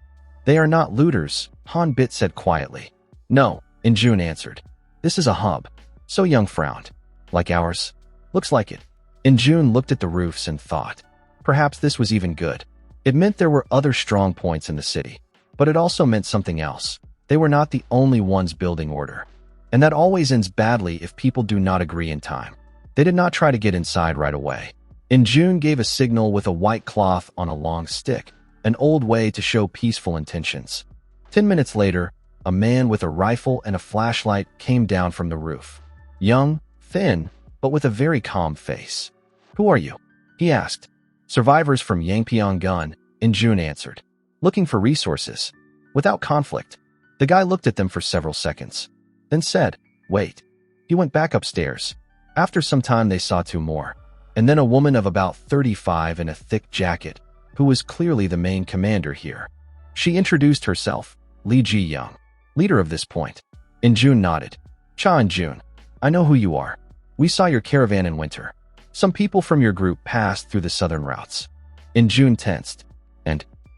They are not looters, Han Bit said quietly. No, In June answered. This is a hub. So Young frowned. Like ours? Looks like it. In June looked at the roofs and thought. Perhaps this was even good. It meant there were other strong points in the city. But it also meant something else. They were not the only ones building order. And that always ends badly if people do not agree in time. They did not try to get inside right away. In June gave a signal with a white cloth on a long stick, an old way to show peaceful intentions. 10 minutes later, a man with a rifle and a flashlight came down from the roof. Young, thin, but with a very calm face. Who are you? He asked. Survivors from Yangpyeong-gun, In June answered. Looking for resources. Without conflict. The guy looked at them for several seconds. Then said, wait. He went back upstairs. After some time they saw two more. And then a woman of about 35 in a thick jacket, who was clearly the main commander here. She introduced herself, Lee Ji-young, leader of this point. In June nodded. Cha In June, I know who you are. We saw your caravan in winter. Some people from your group passed through the southern routes. In June tensed.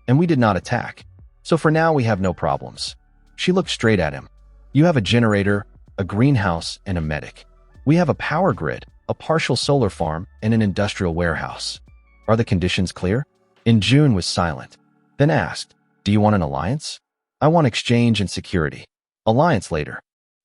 And we did not attack. So for now we have no problems. She looked straight at him. You have a generator, a greenhouse, and a medic. We have a power grid, a partial solar farm, and an industrial warehouse. Are the conditions clear? In June was silent. Then asked, do you want an alliance? I want exchange and security. Alliance later.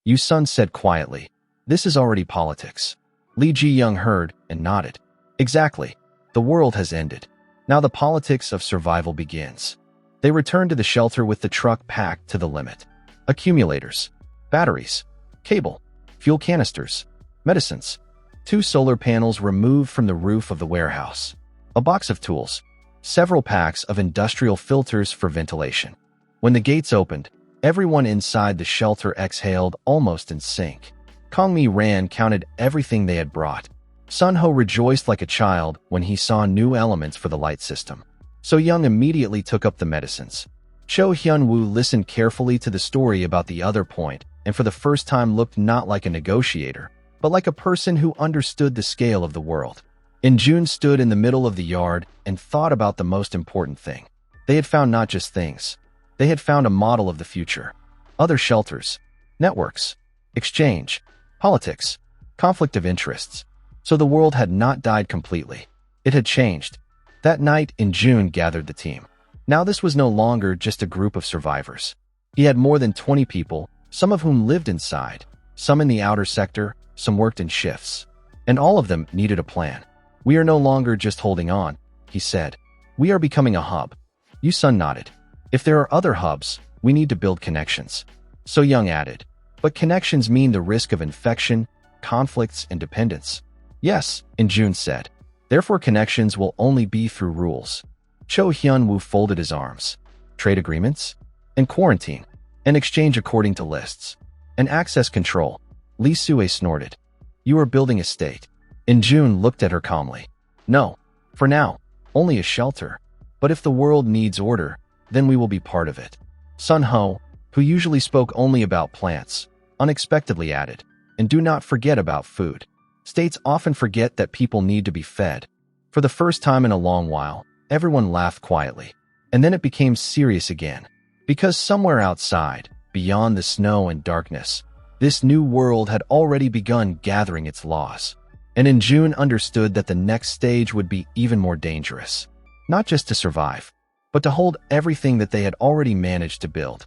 Yu-sun said quietly. This is already politics. Lee Ji-young heard and nodded. Exactly. The world has ended. Now the politics of survival begins. They returned to the shelter with the truck packed to the limit. Accumulators, batteries, cable, fuel canisters, medicines. 2 solar panels removed from the roof of the warehouse. A box of tools. Several packs of industrial filters for ventilation. When the gates opened, everyone inside the shelter exhaled almost in sync. Kong-mi ran counted everything they had brought. Sun-ho rejoiced like a child when he saw new elements for the light system. So Young immediately took up the medicines. Cho Hyun-woo listened carefully to the story about the other point and for the first time looked not like a negotiator, but like a person who understood the scale of the world. In June stood in the middle of the yard and thought about the most important thing. They had found not just things. They had found a model of the future. Other shelters, networks, exchange, politics, conflict of interests. So the world had not died completely. It had changed. That night, In June gathered the team. Now this was no longer just a group of survivors. He had more than 20 people, some of whom lived inside, some in the outer sector, some worked in shifts. And all of them needed a plan. We are no longer just holding on, he said. We are becoming a hub. Yu-sun nodded. If there are other hubs, we need to build connections. So Young added. But connections mean the risk of infection, conflicts, and dependence. Yes, In June said. Therefore connections will only be through rules. Cho Hyun-woo folded his arms. Trade agreements? And quarantine. And exchange according to lists. And access control. Lee Sue snorted. You are building a state. In June looked at her calmly. No. For now. Only a shelter. But if the world needs order, then we will be part of it. Sun-ho, who usually spoke only about plants, unexpectedly added. And do not forget about food. States often forget that people need to be fed. For the first time in a long while, everyone laughed quietly. And then it became serious again. Because somewhere outside, beyond the snow and darkness, this new world had already begun gathering its laws. And In June understood that the next stage would be even more dangerous. Not just to survive, but to hold everything that they had already managed to build.